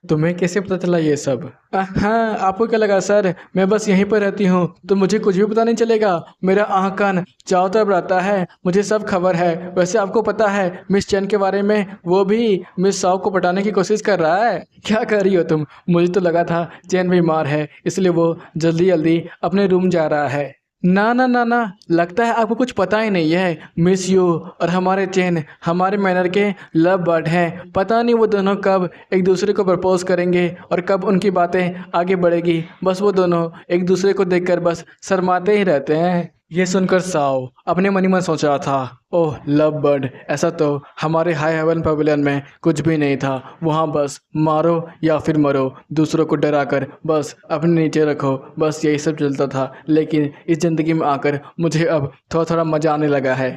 तुम्हें कैसे पता चला ये सब? हाँ, आपको क्या लगा सर, मैं बस यहीं पर रहती हूँ तो मुझे कुछ भी पता नहीं चलेगा? मेरा आँख कान चारों तरफ रहता है, मुझे सब खबर है। वैसे आपको पता है मिस चैन के बारे में? वो भी मिस साओ को पटाने की कोशिश कर रहा है। क्या कर रही हो तुम? मुझे तो लगा था चैन बीमार है इसलिए वो जल्दी अपने रूम जा रहा है। ना, लगता है आपको कुछ पता ही नहीं है। मिस यू और हमारे चैन हमारे मैनर के लव बर्ड हैं। पता नहीं वो दोनों कब एक दूसरे को प्रपोज करेंगे और कब उनकी बातें आगे बढ़ेगी। बस वो दोनों एक दूसरे को देखकर बस शर्माते ही रहते हैं। ये सुनकर साओ अपने मन ही मन सोच रहा था, ओह लव बर्ड, ऐसा तो हमारे हाई हेवन पवेलियन में कुछ भी नहीं था। वहाँ बस मारो या फिर मरो, दूसरों को डरा कर बस अपने नीचे रखो, बस यही सब चलता था। लेकिन इस ज़िंदगी में आकर मुझे अब थोड़ा मज़ा आने लगा है।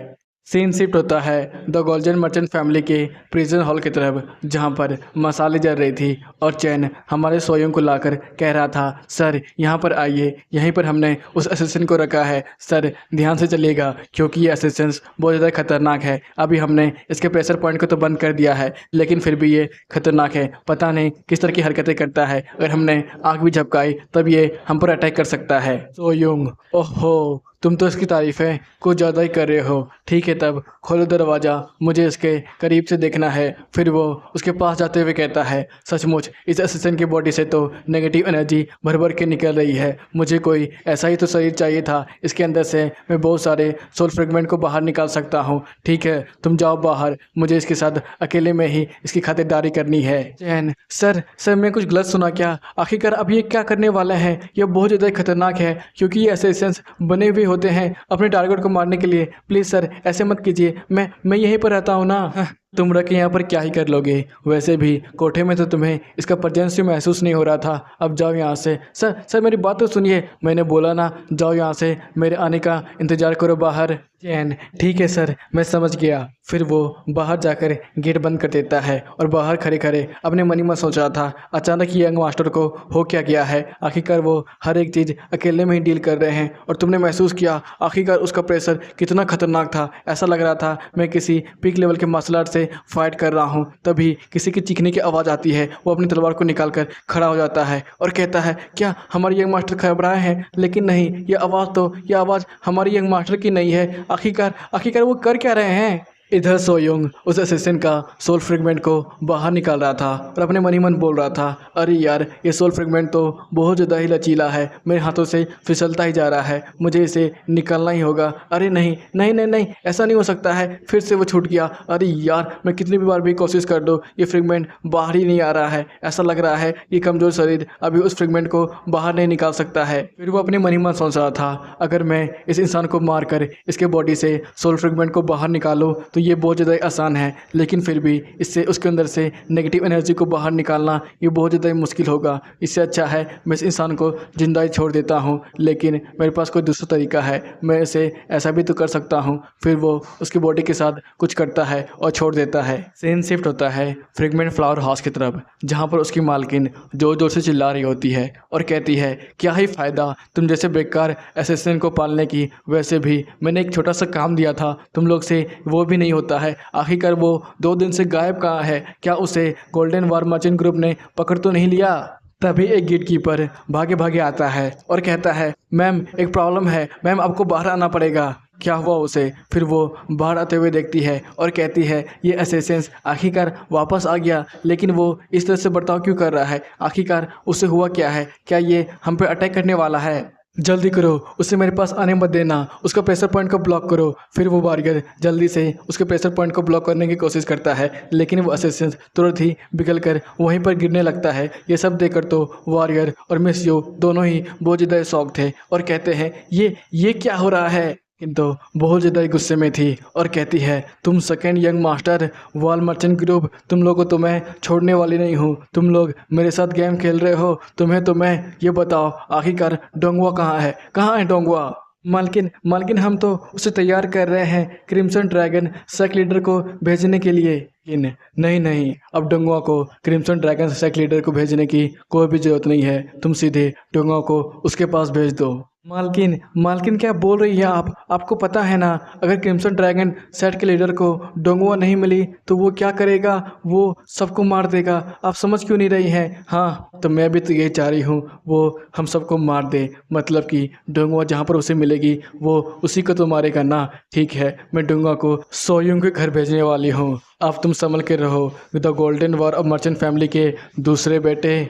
सीन शिफ्ट होता है द गोल्डन मर्चेंट फैमिली के प्रिजन हॉल की तरफ, जहाँ पर मसाले जल रही थी और चैन हमारे सोयों को लाकर कह रहा था, सर यहाँ पर आइए, यहीं पर हमने उस असिस्टेंट को रखा है, सर ध्यान से चलिएगा क्योंकि ये असिस्टेंट बहुत ज़्यादा खतरनाक है। अभी हमने इसके प्रेशर पॉइंट को तो बंद कर दिया है लेकिन फिर भी ये खतरनाक है, पता नहीं किस तरह की हरकतें करता है। अगर हमने आँख भी झपकाई तब ये हम पर अटैक कर सकता है। सोयुंग, ओहो तुम तो इसकी तारीफ़ें कुछ ज़्यादा ही कर रहे हो। ठीक है तब खोलो दरवाज़ा, मुझे इसके करीब से देखना है। फिर वो उसके पास जाते हुए कहता है, सचमुच इस असिस्टेंट की बॉडी से तो नेगेटिव एनर्जी भर भर के निकल रही है। मुझे कोई ऐसा ही तो शरीर चाहिए था, इसके अंदर से मैं बहुत सारे सोल फ्रेगमेंट को बाहर निकाल सकता हूँ। ठीक है तुम जाओ बाहर, मुझे इसके साथ अकेले में ही इसकी खातिरदारी करनी है। चैन, सर मैं कुछ गलत सुना क्या? आखिरकार अब ये क्या करने वाला है? यह बहुत ज़्यादा खतरनाक है क्योंकि ये असिस्टेंट्स बने हुए होते हैं अपने टारगेट को मारने के लिए। प्लीज़ सर ऐसे मत कीजिए, मैं यहीं पर रहता हूँ ना। तुम रख के यहाँ पर क्या ही कर लोगे? वैसे भी कोठे में तो तुम्हें इसका प्रेजेंस महसूस नहीं हो रहा था। अब जाओ यहाँ से। सर मेरी बात तो सुनिए, मैंने बोला ना जाओ यहाँ से, मेरे आने का इंतज़ार करो बाहर। चैन, ठीक है सर मैं समझ गया। फिर वो बाहर जाकर गेट बंद कर देता है और बाहर खड़े खड़े अपने मन ही मन सोच रहा था, अचानक ये यंग मास्टर को हो क्या गया है? आखिरकार वो हर एक चीज़ अकेले में ही डील कर रहे हैं और तुमने महसूस किया आखिरकार उसका प्रेशर कितना खतरनाक था। ऐसा लग रहा था मैं किसी पीक लेवल के मार्शल आर्ट से फाइट कर रहा हूँ। तभी किसी की चीखने की आवाज़ आती है, वो अपनी तलवार को निकाल कर खड़ा हो जाता है और कहता है, क्या हमारे यंग मास्टर घबराए हैं? लेकिन नहीं, ये आवाज़ हमारी यंग मास्टर की नहीं है। आखिरकार वो कर क्या रहे हैं? इधर सोयुंग उस असिस्टेंट का सोल फ्रेगमेंट को बाहर निकाल रहा था और अपने मन ही मन बोल रहा था, अरे यार ये सोल फ्रेगमेंट तो बहुत ज़्यादा ही लचीला है, मेरे हाथों से फिसलता ही जा रहा है, मुझे इसे निकालना ही होगा। अरे नहीं नहीं नहीं नहीं, ऐसा नहीं हो सकता है। फिर से वो छूट गया। अरे यार मैं कितनी भी बार भी कोशिश कर दूँ ये फ्रेगमेंट बाहर ही नहीं आ रहा है। ऐसा लग रहा है ये कमज़ोर शरीर अभी उस फ्रेगमेंट को बाहर नहीं निकाल सकता है। फिर वो अपने मन ही मन सोच रहा था, अगर मैं इस इंसान को मार कर इसके बॉडी से सोल फ्रेगमेंट को बाहर निकालूँ तो ये बहुत ज़्यादा आसान है, लेकिन फिर भी इससे उसके अंदर से नेगेटिव एनर्जी को बाहर निकालना ये बहुत ज़्यादा मुश्किल होगा। इससे अच्छा है मैं इस इंसान को जिंदा ही छोड़ देता हूँ, लेकिन मेरे पास कोई दूसरा तरीका है, मैं इसे ऐसा भी तो कर सकता हूँ। फिर वो उसकी बॉडी के साथ कुछ करता है और छोड़ देता है। सीन शिफ्ट होता है फ्रेगमेंट फ्लावर हाउस की तरफ, जहाँ पर उसकी मालकिन जोर जोर से चिल्ला रही होती है और कहती है, क्या ही फ़ायदा तुम जैसे बेकार असिस्टेंट को पालने की, वैसे भी मैंने एक छोटा सा काम दिया था तुम लोग से, वो भी नहीं होता है। आखिरकार वो 2 दिन से गायब कहाँ है? क्या उसे गोल्डन वार मर्चेंट ग्रुप ने पकड़ तो नहीं लिया? तभी एक गेट कीपर भागे भागे आता है और कहता है, मैम एक प्रॉब्लम है, मैम आपको बाहर आना पड़ेगा। क्या हुआ उसे? फिर वो बाहर आते हुए देखती है और कहती है, ये असिस्टेंट आखिरकार वापस आ गया, लेकिन वो इस तरह से बर्ताव क्यों कर रहा है? आखिरकार उसे हुआ क्या है? क्या ये हम पे अटैक करने वाला है? जल्दी करो, उसे मेरे पास आने मत देना, उसका प्रेशर पॉइंट को ब्लॉक करो। फिर वो वॉरियर जल्दी से उसके प्रेशर पॉइंट को ब्लॉक करने की कोशिश करता है, लेकिन वो असिस्टेंट तुरंत ही पिघल कर वहीं पर गिरने लगता है। ये सब देखकर तो वॉरियर और मिस यू दोनों ही बहुत ज़्यादा शॉक थे और कहते हैं, ये क्या हो रहा है? किंतु बहुत ज़्यादा गुस्से में थी और कहती है, तुम second young master wall merchant group, तुम लोगों को तो मैं छोड़ने वाली नहीं हूँ। तुम लोग मेरे साथ गेम खेल रहे हो, तुम्हें तो मैं ये बताओ आखिरकार डोंगवा कहाँ है? कहाँ है डोंगवा? मालकिन हम तो उसे तैयार कर रहे हैं क्रिम्सन ड्रैगन सेक लीडर को भेजने के लिए। लेकिन नहीं, अब डोंगवा को क्रिम्सन ड्रैगन सेक लीडर को भेजने की कोई भी ज़रूरत नहीं है, तुम सीधे डोंगवा को उसके पास भेज दो। मालकिन क्या बोल रही है आप? आपको पता है ना, अगर क्रिम्सन ड्रैगन सेट के लीडर को डोंगवा नहीं मिली तो वो क्या करेगा? वो सबको मार देगा। आप समझ क्यों नहीं रही हैं? हाँ तो मैं भी तो यही चाह रही हूँ, वो हम सबको मार दे, मतलब कि डोंगवा जहाँ पर उसे मिलेगी वो उसी को तो मारेगा ना। ठीक है, मैं डोंगवा को सोयुंग के घर भेजने वाली हूँ, अब तुम संभल के रहो। The golden war of merchant family के दूसरे बेटे।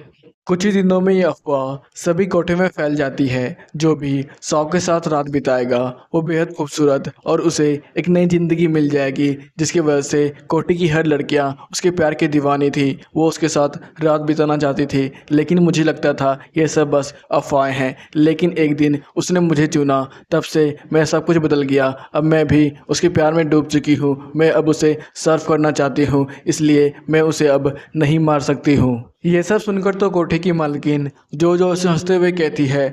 कुछ ही दिनों में ये अफवाह सभी कोठे में फैल जाती है, जो भी शौक के साथ रात बिताएगा वो बेहद खूबसूरत और उसे एक नई ज़िंदगी मिल जाएगी, जिसकी वजह से कोठी की हर लड़कियां उसके प्यार की दीवानी थी, वो उसके साथ रात बिताना चाहती थी। लेकिन मुझे लगता था ये सब बस अफवाहें हैं, लेकिन एक दिन उसने मुझे चुना, तब से मैं सब कुछ बदल गया। अब मैं भी उसके प्यार में डूब चुकी हूँ, मैं अब उसे सर्व करना चाहती हूँ, इसलिए मैं उसे अब नहीं मार सकती हूँ। ये सब सुनकर तो कोठे की मालकिन जो जो उसे हंसते हुए कहती है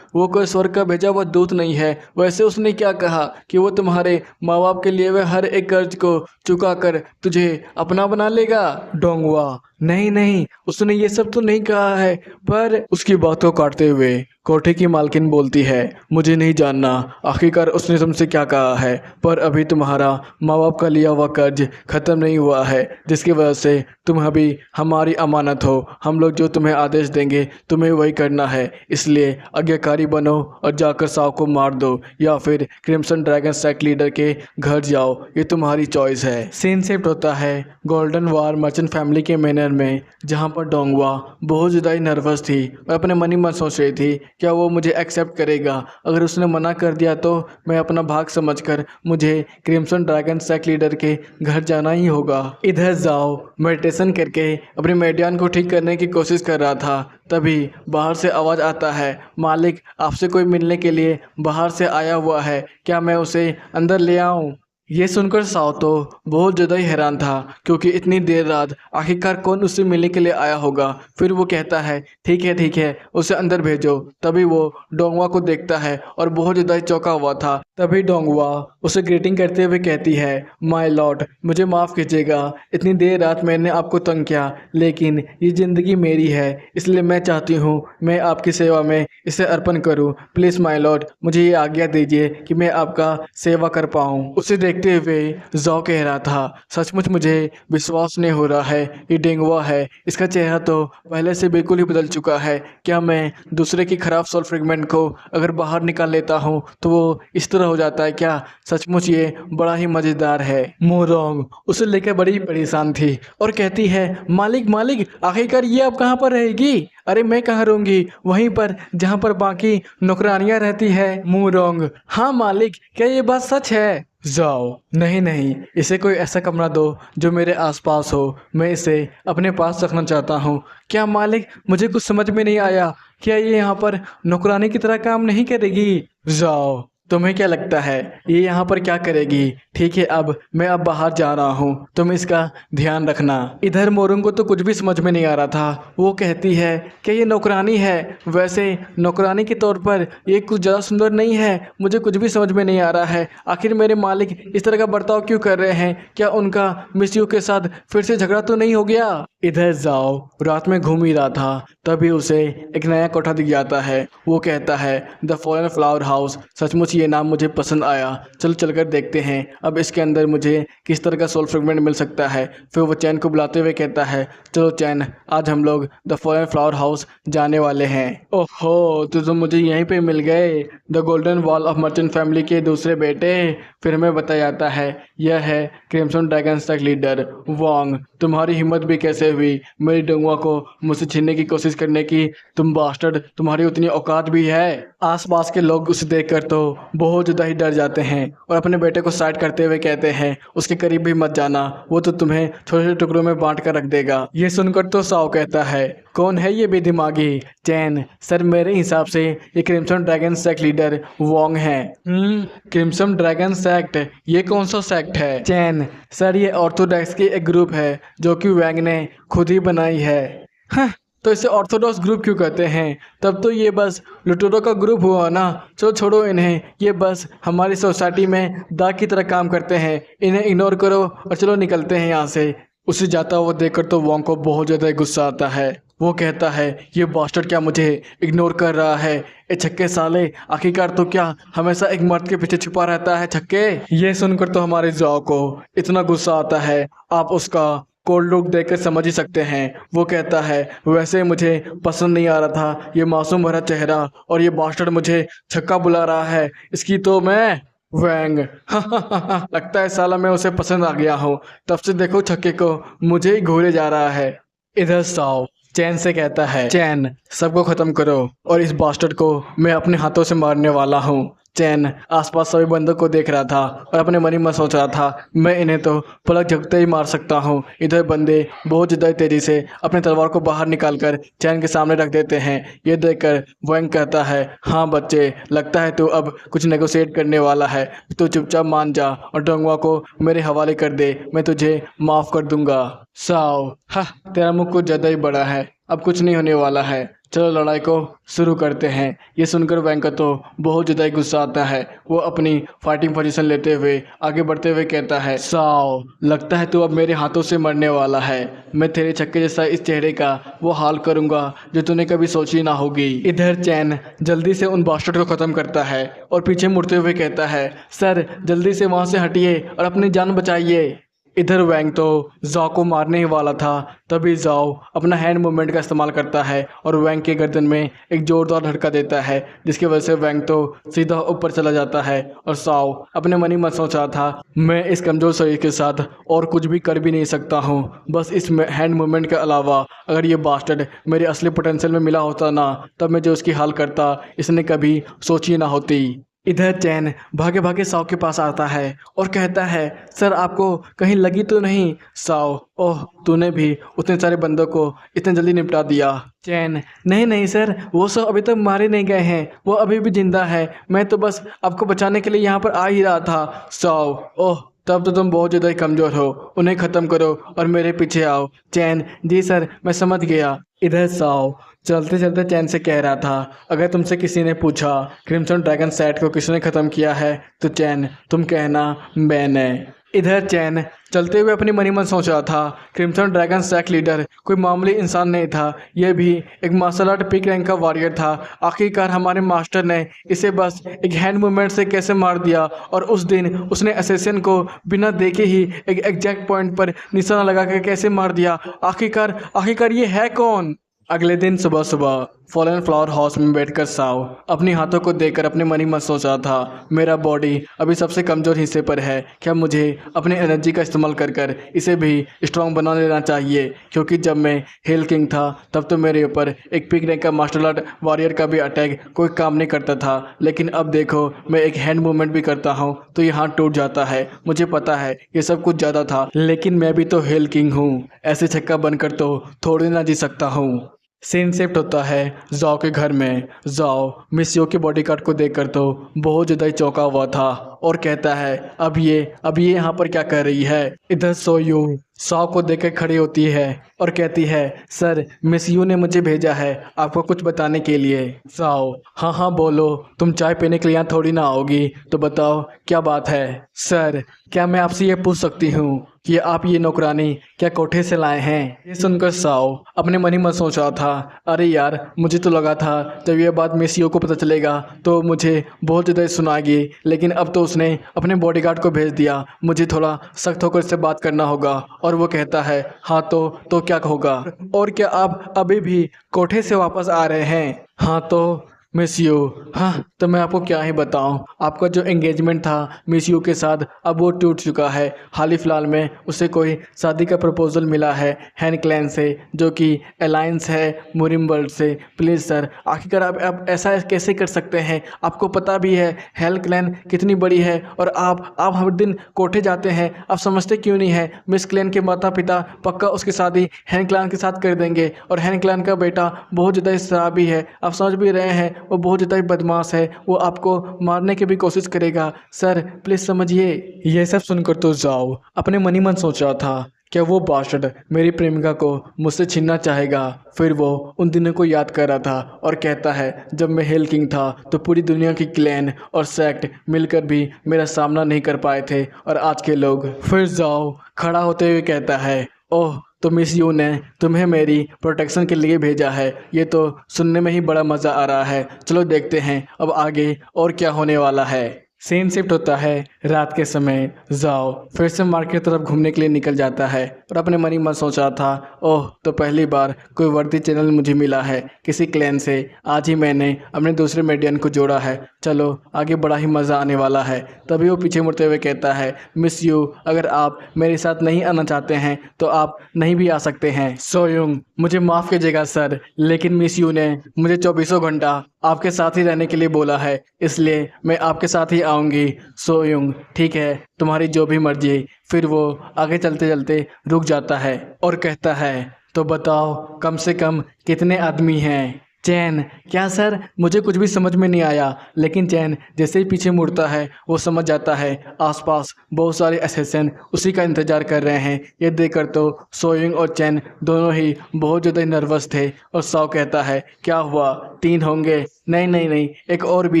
वो कोई स्वर्ग का भेजा हुआ दूत नहीं है। वैसे उसने क्या कहा कि वो तुम्हारे माँ बाप के लिए वे हर एक कर्ज को चुका कर तुझे अपना बना लेगा। डोंगवा, नहीं नहीं, उसने ये सब तो नहीं कहा है। पर उसकी बात को काटते हुए कोठे की मालकिन बोलती है, मुझे नहीं जानना आखिरकार उसने तुमसे क्या कहा है, पर अभी तुम्हारा माँ बाप का लिया हुआ कर्ज ख़त्म नहीं हुआ है, जिसकी वजह से तुम अभी हमारी अमानत हो। हम लोग जो तुम्हें आदेश देंगे तुम्हें वही करना है, इसलिए आज्ञाकारी बनो और जाकर साव को मार दो या फिर क्रिम्सन ड्रैगन सैक लीडर के घर जाओ, ये तुम्हारी चॉइस है। सीन शिफ्ट होता है गोल्डन वार मर्चेंट फैमिली के मैनर में, जहाँ पर डोंगवा बहुत ज़्यादा ही नर्वस थी और अपने मन ही मन सोच रही थी क्या वो मुझे एक्सेप्ट करेगा। अगर उसने मना कर दिया तो मैं अपना भाग समझकर मुझे क्रिम्सन ड्रैगन सैक लीडर के घर जाना ही होगा। इधर जाओ मेडिटेशन करके अपने मेडियान को ठीक करने की कोशिश कर रहा था, तभी बाहर से आवाज़ आता है, मालिक आपसे कोई मिलने के लिए बाहर से आया हुआ है, क्या मैं उसे अंदर ले आऊं? ये सुनकर साओ तो बहुत ज़्यादा ही हैरान था, क्योंकि इतनी देर रात आखिरकार कौन उससे मिलने के लिए आया होगा। फिर वो कहता है ठीक है उसे अंदर भेजो। तभी वो डोंगवा को देखता है और बहुत ज़्यादा ही चौंका हुआ था। तभी डोंगवा उसे ग्रीटिंग करते हुए कहती है, माय लॉर्ड मुझे माफ़ कीजिएगा, इतनी देर रात मैंने आपको तंग किया, लेकिन ये ज़िंदगी मेरी है, इसलिए मैं चाहती हूँ मैं आपकी सेवा में इसे अर्पण करूँ। प्लीज़ माय लॉर्ड मुझे ये आज्ञा दीजिए कि मैं आपका सेवा कर पाऊँ। उसे देखते हुए जाओ कह रहा था, सचमुच मुझे विश्वास नहीं हो रहा है ये डेंगुआ है, इसका चेहरा तो पहले से बिल्कुल ही बदल चुका है। क्या मैं दूसरे की खराब सोल फ्रेगमेंट को अगर बाहर निकाल लेता हूँ तो वो इस तरह हो जाता है क्या? सचमुच ये बड़ा ही मज़ेदार है। मोरोंग उसे लेकर बड़ी परेशान थी और कहती है, मालिक मालिक आखिरकार ये अब कहाँ पर रहेगी? अरे मैं कहाँ रहूँगी? वहीं पर जहाँ पर बाकी नौकरानियाँ रहती है। मोरोंग, हाँ मालिक क्या ये बात सच है? जाओ, नहीं नहीं, इसे कोई ऐसा कमरा दो जो मेरे आसपास हो, मैं इसे अपने पास रखना चाहता हूँ। क्या मालिक मुझे कुछ समझ में नहीं आया, क्या ये यहाँ पर नौकरानी की तरह काम नहीं करेगी? जाओ, तुम्हें क्या लगता है ये यहाँ पर क्या करेगी? ठीक है अब मैं बाहर जा रहा हूँ, तुम इसका ध्यान रखना। इधर मोरुंग को तो कुछ भी समझ में नहीं आ रहा था। वो कहती है कि ये नौकरानी है, वैसे नौकरानी के तौर पर ये कुछ ज़्यादा सुंदर नहीं है, मुझे कुछ भी समझ में नहीं आ रहा है। आखिर मेरे मालिक इस तरह का बर्ताव क्यों कर रहे हैं? क्या उनका मिस्यू के साथ फिर से झगड़ा तो नहीं हो गया? इधर जाओ रात में घूम ही रहा था, तभी उसे एक नया कोठा दिख जाता है। वो कहता है, द फॉरेन फ्लावर हाउस, सचमुच ये नाम मुझे पसंद आया, चल चलकर देखते हैं अब इसके अंदर मुझे किस तरह का सोल फ्रेगमेंट मिल सकता है। फिर वो चैन को बुलाते हुए कहता है, चलो चैन आज हम लोग द फॉरेन फ्लावर हाउस जाने वाले हैं। ओहो तो मुझे यहीं पे मिल गए, the golden wall of merchant family के दूसरे बेटे। फिर हमें बताया जाता है यह है crimson dragon sect leader Wong. तुम्हारी हिम्मत भी कैसे हुई मेरी डंगुआ को मुझसे छीनने की कोशिश करने की? तुम बास्टर्ड, तुम्हारी उतनी औकात भी है? आसपास के लोग उसे देखकर तो बहुत ज़्यादा ही डर जाते हैं और अपने बेटे को साइड करते हुए कहते हैं, उसके करीब भी मत जाना, वो तो तुम्हें छोटे छोटे टुकड़ों में बांट कर रख देगा। ये सुनकर तो साओ कहता है, कौन है ये बेदिमागी? चैन, सर मेरे हिसाब से ये crimson dragon sect leader Wong है। क्रिम्सन ड्रैगन सेक्ट, ये कौन सा सेक्ट है? चैन, सर ये ऑर्थोडॉक्स की एक ग्रुप है जो कि वैंग ने खुद ही बनाई है। हाँ, तो इसे ऑर्थोडॉक्स ग्रुप क्यों कहते हैं? तब तो ये बस लुटेरों का ग्रुप हुआ ना। चलो छोड़ो इन्हें, ये बस हमारी सोसाइटी में दाग की तरह काम करते हैं, इन्हें इग्नोर करो और चलो निकलते हैं यहाँ से। उसे जाता हुआ देखकर तो वोंग को बहुत ज़्यादा गुस्सा आता है। वो कहता है, ये बास्टर्ड क्या मुझे इग्नोर कर रहा है? ए छक्के साले, आखिरकार तो क्या हमेशा एक मर्द के पीछे छुपा रहता है छक्के? ये सुनकर तो हमारे जाओ को इतना गुस्सा आता है, आप उसका कोल्ड लुक देखकर समझ ही सकते हैं। वो कहता है, वैसे मुझे पसंद नहीं आ रहा था ये मासूम भरा चेहरा, और ये बास्टर्ड मुझे छक्का बुला रहा है, इसकी तो मैं वैंग लगता है साला मैं उसे पसंद आ गया हूँ, तब से देखो छक्के को मुझे ही घूरे जा रहा है। इधर साओ चैन से कहता है, चैन सबको ख़त्म करो और इस बास्टर्ड को मैं अपने हाथों से मारने वाला हूँ। चैन आसपास सभी बंदों को देख रहा था और अपने मन ही में सोच रहा था, मैं इन्हें तो पलक झपकते ही मार सकता हूँ। इधर बंदे बहुत ज़्यादा तेज़ी से अपने तलवार को बाहर निकालकर चैन के सामने रख देते हैं। ये देखकर वैंग कहता है, हाँ बच्चे, लगता है तू अब कुछ नेगोशिएट करने वाला है। तू चुपचाप मान जा और डोंगवा को मेरे हवाले कर दे, मैं तुझे माफ़ कर दूंगा। साओ, हाँ तेरा मुँह कुछ ज़्यादा ही बड़ा है, अब कुछ नहीं होने वाला है, चलो लड़ाई को शुरू करते हैं। ये सुनकर वैंग को तो बहुत ज़्यादा ही गुस्सा आता है। वो अपनी फाइटिंग पोजीशन लेते हुए आगे बढ़ते हुए कहता है, साओ, लगता है तू अब मेरे हाथों से मरने वाला है। मैं तेरे छक्के जैसा इस चेहरे का वो हाल करूंगा जो तूने कभी सोची ना होगी। इधर चैन जल्दी से उन बास्टर्ड को ख़त्म करता है और पीछे मुड़ते हुए कहता है, सर जल्दी से वहाँ से हटिए और अपनी जान बचाइए। इधर वैंग तो जाओ को मारने ही वाला था, तभी जाओ अपना हैंड मूवमेंट का इस्तेमाल करता है और वैंग के गर्दन में एक ज़ोरदार झटका देता है, जिसकी वजह से वैंग तो सीधा ऊपर चला जाता है। और साओ अपने मन ही मन सोच रहा था, मैं इस कमज़ोर शरीर के साथ और कुछ भी कर भी नहीं सकता हूँ। बस इस हैंड मूवमेंट के अलावा अगर ये बास्टर्ड मेरे असली पोटेंशियल में मिला होता ना, तब मैं जो उसकी हाल करता इसने कभी सोची ना होती। इधर चैन भागे भागे साओ के पास आता है और कहता है, सर आपको कहीं लगी तो नहीं? साओ, ओह तूने भी उतने सारे बंदों को इतने जल्दी निपटा दिया। चैन, नहीं नहीं सर, वो सब अभी तक मारे नहीं गए हैं, वो अभी भी जिंदा है, मैं तो बस आपको बचाने के लिए यहाँ पर आ ही रहा था। साओ, ओह तब तो तुम बहुत ज़्यादा ही कमज़ोर हो, उन्हें ख़त्म करो और मेरे पीछे आओ। चैन, जी सर मैं समझ गया। इधर साओ चलते चलते चैन से कह रहा था, अगर तुमसे किसी ने पूछा क्रिम्सन ड्रैगन सेट को किसने ख़त्म किया है तो चैन तुम कहना मैंने। इधर चैन चलते हुए अपनी मनी मन सोच रहा था, क्रिम्सन ड्रैगन सैक लीडर कोई मामूली इंसान नहीं था, यह भी एक मार्शल आर्ट पीक रैंक का वॉरियर था। आखिरकार हमारे मास्टर ने इसे बस एक हैंड मूवमेंट से कैसे मार दिया और उस दिन उसने असैसिन को बिना देखे ही एक एग्जैक्ट पॉइंट पर निशाना लगा कर कैसे मार दिया। आखिरकार ये है कौन? अगले दिन सुबह सुबह फॉलन फ्लावर हाउस में बैठकर साओ अपने हाथों को देखकर अपने मन ही मन सोच रहा था, मेरा बॉडी अभी सबसे कमज़ोर हिस्से पर है, क्या मुझे अपने एनर्जी का इस्तेमाल कर कर इसे भी स्ट्रॉन्ग बना लेना चाहिए? क्योंकि जब मैं हेल किंग था तब तो मेरे ऊपर एक पिक रैंक का मार्शल आर्ट वॉरियर का भी अटैक कोई काम नहीं करता था, लेकिन अब देखो मैं एक हैंड मूवमेंट भी करता हूँ तो ये हाथ टूट जाता है। मुझे पता है ये सब कुछ ज़्यादा था, लेकिन मैं भी तो हेल किंग हूँ, ऐसे छक्का बनकर तो थोड़ी ना जी सकता हूँ। सीन शिफ्ट होता है जाओ के घर में। जाओ मिस यो के बॉडीगार्ड को देखकर तो बहुत ज़्यादा ही चौंका हुआ था और कहता है, अब ये यहाँ पर क्या कर रही है? इधर सो यू साओ को देखकर खड़ी होती है और कहती है, सर मिस यू ने मुझे भेजा है आपको कुछ बताने के लिए। साओ, हाँ हाँ बोलो, तुम चाय पीने के लिए यहाँ थोड़ी ना आओगी, तो बताओ क्या बात है? सर क्या मैं आपसे ये पूछ सकती हूँ कि आप ये नौकरानी क्या कोठे से लाए हैं? ये सुनकर साओ अपने मन ही मन सोच रहा था, अरे यार मुझे तो लगा था जब ये बात मिस यू को पता चलेगा तो मुझे बहुत ज़्यादा सुनाएगी, लेकिन अब तो उसने अपने बॉडीगार्ड को भेज दिया, मुझे थोड़ा सख्त होकर इससे बात करना होगा। और वो कहता है, हाँ तो क्या होगा? और क्या आप अभी भी कोठे से वापस आ रहे हैं? हाँ तो मिस यू, हाँ तो मैं आपको क्या ही बताऊं, आपका जो एंगेजमेंट था मिस यू के साथ अब वो टूट चुका है। हाल ही फिलहाल में उसे कोई शादी का प्रपोजल मिला है हैन क्लैन से, जो कि अलायंस है मुरिम वर्ल्ड से। प्लीज़ सर आखिरकार आप ऐसा कैसे कर सकते हैं? आपको पता भी है हेल क्लैन कितनी बड़ी है और आप हर दिन कोठे जाते हैं, आप समझते क्यों नहीं है? मिस क्लैन के माता पिता पक्का उसकी शादी हैन क्लैन के साथ कर देंगे और हैन क्लैन का बेटा बहुत ज़्यादा शराबी है, आप समझ भी रहे हैं, वो बहुत ज़्यादा ही बदमाश है, वो आपको मारने की भी कोशिश करेगा। सर प्लीज़ समझिए। ये सब सुनकर तो जाओ अपने मन ही मन सोच रहा था, क्या वो बास्टर्ड मेरी प्रेमिका को मुझसे छीनना चाहेगा? फिर वो उन दिनों को याद कर रहा था और कहता है, जब मैं हेल किंग था तो पूरी दुनिया की क्लैन और सेक्ट मिलकर भी मेरा सामना नहीं कर पाए थे, और आज के लोग। फिर जाओ खड़ा होते हुए कहता है, ओह तो मिस यू ने तुम्हें मेरी प्रोटेक्शन के लिए भेजा है, ये तो सुनने में ही बड़ा मज़ा आ रहा है। चलो देखते हैं अब आगे और क्या होने वाला है। सीन शिफ्ट होता है रात के समय। जाओ फिर से मार्केट की तरफ घूमने के लिए निकल जाता है और अपने मन ही मन सोच रहा था, ओह तो पहली बार कोई वर्दी चैनल मुझे मिला है किसी क्लैन से, आज ही मैंने अपने दूसरे मेडियन को जोड़ा है, चलो आगे बड़ा ही मज़ा आने वाला है। तभी वो पीछे मुड़ते हुए कहता है, मिस यू अगर आप मेरे साथ नहीं आना चाहते हैं तो आप नहीं भी आ सकते हैं। सोयुंग मुझे माफ़ कीजिएगा सर, लेकिन मिस यू ने मुझे 24 घंटा आपके साथ ही रहने के लिए बोला है, इसलिए मैं आपके साथ ही आऊँगी। सोयुंग, ठीक है, तुम्हारी जो भी मर्जी। फिर वो आगे चलते चलते रुक जाता है और कहता है, तो बताओ कम से कम कितने आदमी हैं? चैन, क्या सर, मुझे कुछ भी समझ में नहीं आया। लेकिन चैन जैसे ही पीछे मुड़ता है वो समझ जाता है आसपास बहुत सारे असैसिन उसी का इंतजार कर रहे हैं। ये देखकर तो सोइंग और चैन दोनों ही बहुत ज़्यादा नर्वस थे। और साओ कहता है, क्या हुआ, 3 होंगे? नहीं नहीं नहीं, एक और भी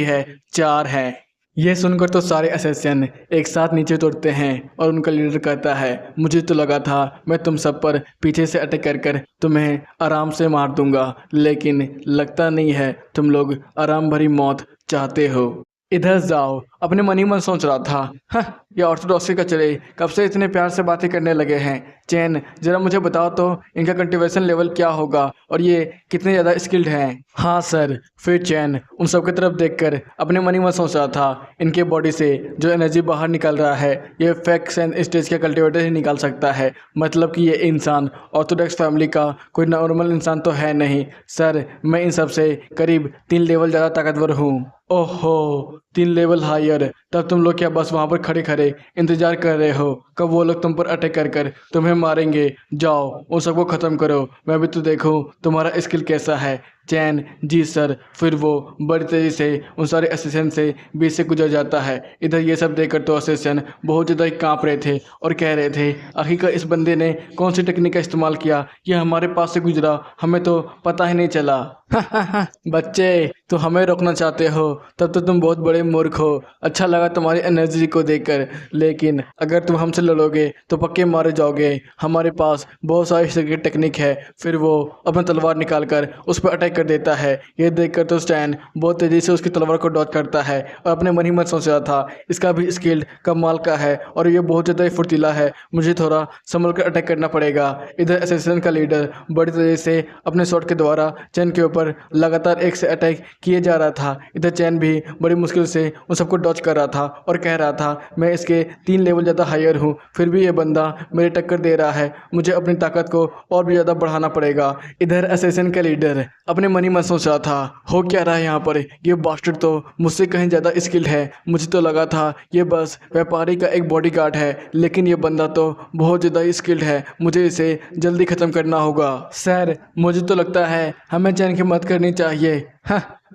है, 4 हैं। ये सुनकर तो सारे असैसिन एक साथ नीचे उतरते हैं और उनका लीडर कहता है, मुझे तो लगा था मैं तुम सब पर पीछे से अटैक कर कर तुम्हें आराम से मार दूंगा, लेकिन लगता नहीं है तुम लोग आराम भरी मौत चाहते हो। इधर जाओ अपने मन ही मन सोच रहा था, ये ऑर्थोडॉक्सी का चले कब से इतने प्यार से बातें करने लगे हैं। चैन, जरा मुझे बताओ तो इनका कल्टीवेशन लेवल क्या होगा और ये कितने ज़्यादा स्किल्ड हैं? हाँ सर। फिर चैन उन सब की तरफ देखकर अपने मन ही मन सोच रहा था, इनके बॉडी से जो एनर्जी बाहर निकल रहा है ये फैक्स एंड स्टेज के कल्टिवेटर ही निकाल सकता है। मतलब कि ये इंसान ऑर्थोडॉक्स फैमिली का कोई नॉर्मल इंसान तो है नहीं। सर, मैं इन सब से करीब 3 लेवल ज़्यादा ताकतवर हूँ। ओहो, 3 लेवल हायर? तब तुम लोग क्या बस वहाँ पर खड़े खड़े इंतजार कर रहे हो कब वो लोग तुम पर अटैक कर कर तुम्हें मारेंगे? जाओ उन सबको ख़त्म करो, मैं भी तो देखूँ तुम्हारा स्किल कैसा है। चैन, जी सर। फिर वो बड़ी तेज़ी से उन सारे असिस्टेंट से बीच से गुजर जाता है। इधर ये सब देखकर तो असिस्टेंट बहुत ज़्यादा काँप रहे थे और कह रहे थे, आखिरकार इस बंदे ने कौन सी टेक्निक का इस्तेमाल किया, ये हमारे पास से गुजरा, हमें तो पता ही नहीं चला। बच्चे, तो हमें रोकना चाहते हो? तब तो तुम बहुत बड़े मूर्ख हो। अच्छा लगा तुम्हारी एनर्जी को देखकर, लेकिन अगर तुम हमसे लड़ोगे तो पक्के मारे जाओगे। हमारे पास बहुत सारी सीक्रेट टेक्निक है। फिर वो अपना तलवार निकाल कर उस पर अटैक कर देता है। ये देखकर तो स्टैन बहुत तेज़ी से उसकी तलवार को डॉज करता है और अपने मन ही मन सोच रहा था, इसका भी स्किल कमाल का है और ये बहुत ज़्यादा फुर्तीला है, मुझे थोड़ा संभल कर अटैक करना पड़ेगा। इधर असैसिन का लीडर बड़ी तेज़ी से अपने शॉट के द्वारा चैन के ऊपर लगातार एक से अटैक किए जा रहा था। इधर चैन भी बड़ी मुश्किल से उन सबको डॉज कर रहा था और कह रहा था, मैं इसके 3 लेवल ज़्यादा हायर हूँ, फिर भी ये बंदा मेरे टक्कर दे रहा है, मुझे अपनी ताकत को और भी ज़्यादा बढ़ाना पड़ेगा। इधर असैसिन का लीडर अपने मन ही मन सोच रहा था, हो क्या रहा है यहाँ पर, ये बास्टर्ड तो मुझसे कहीं ज़्यादा स्किल्ड है। मुझे तो लगा था ये बस व्यापारी का एक बॉडीगार्ड है, लेकिन ये बंदा तो बहुत ज़्यादा स्किल्ड है, मुझे इसे जल्दी ख़त्म करना होगा। सर, मुझे तो लगता है हमें चैन की मदद करनी चाहिए।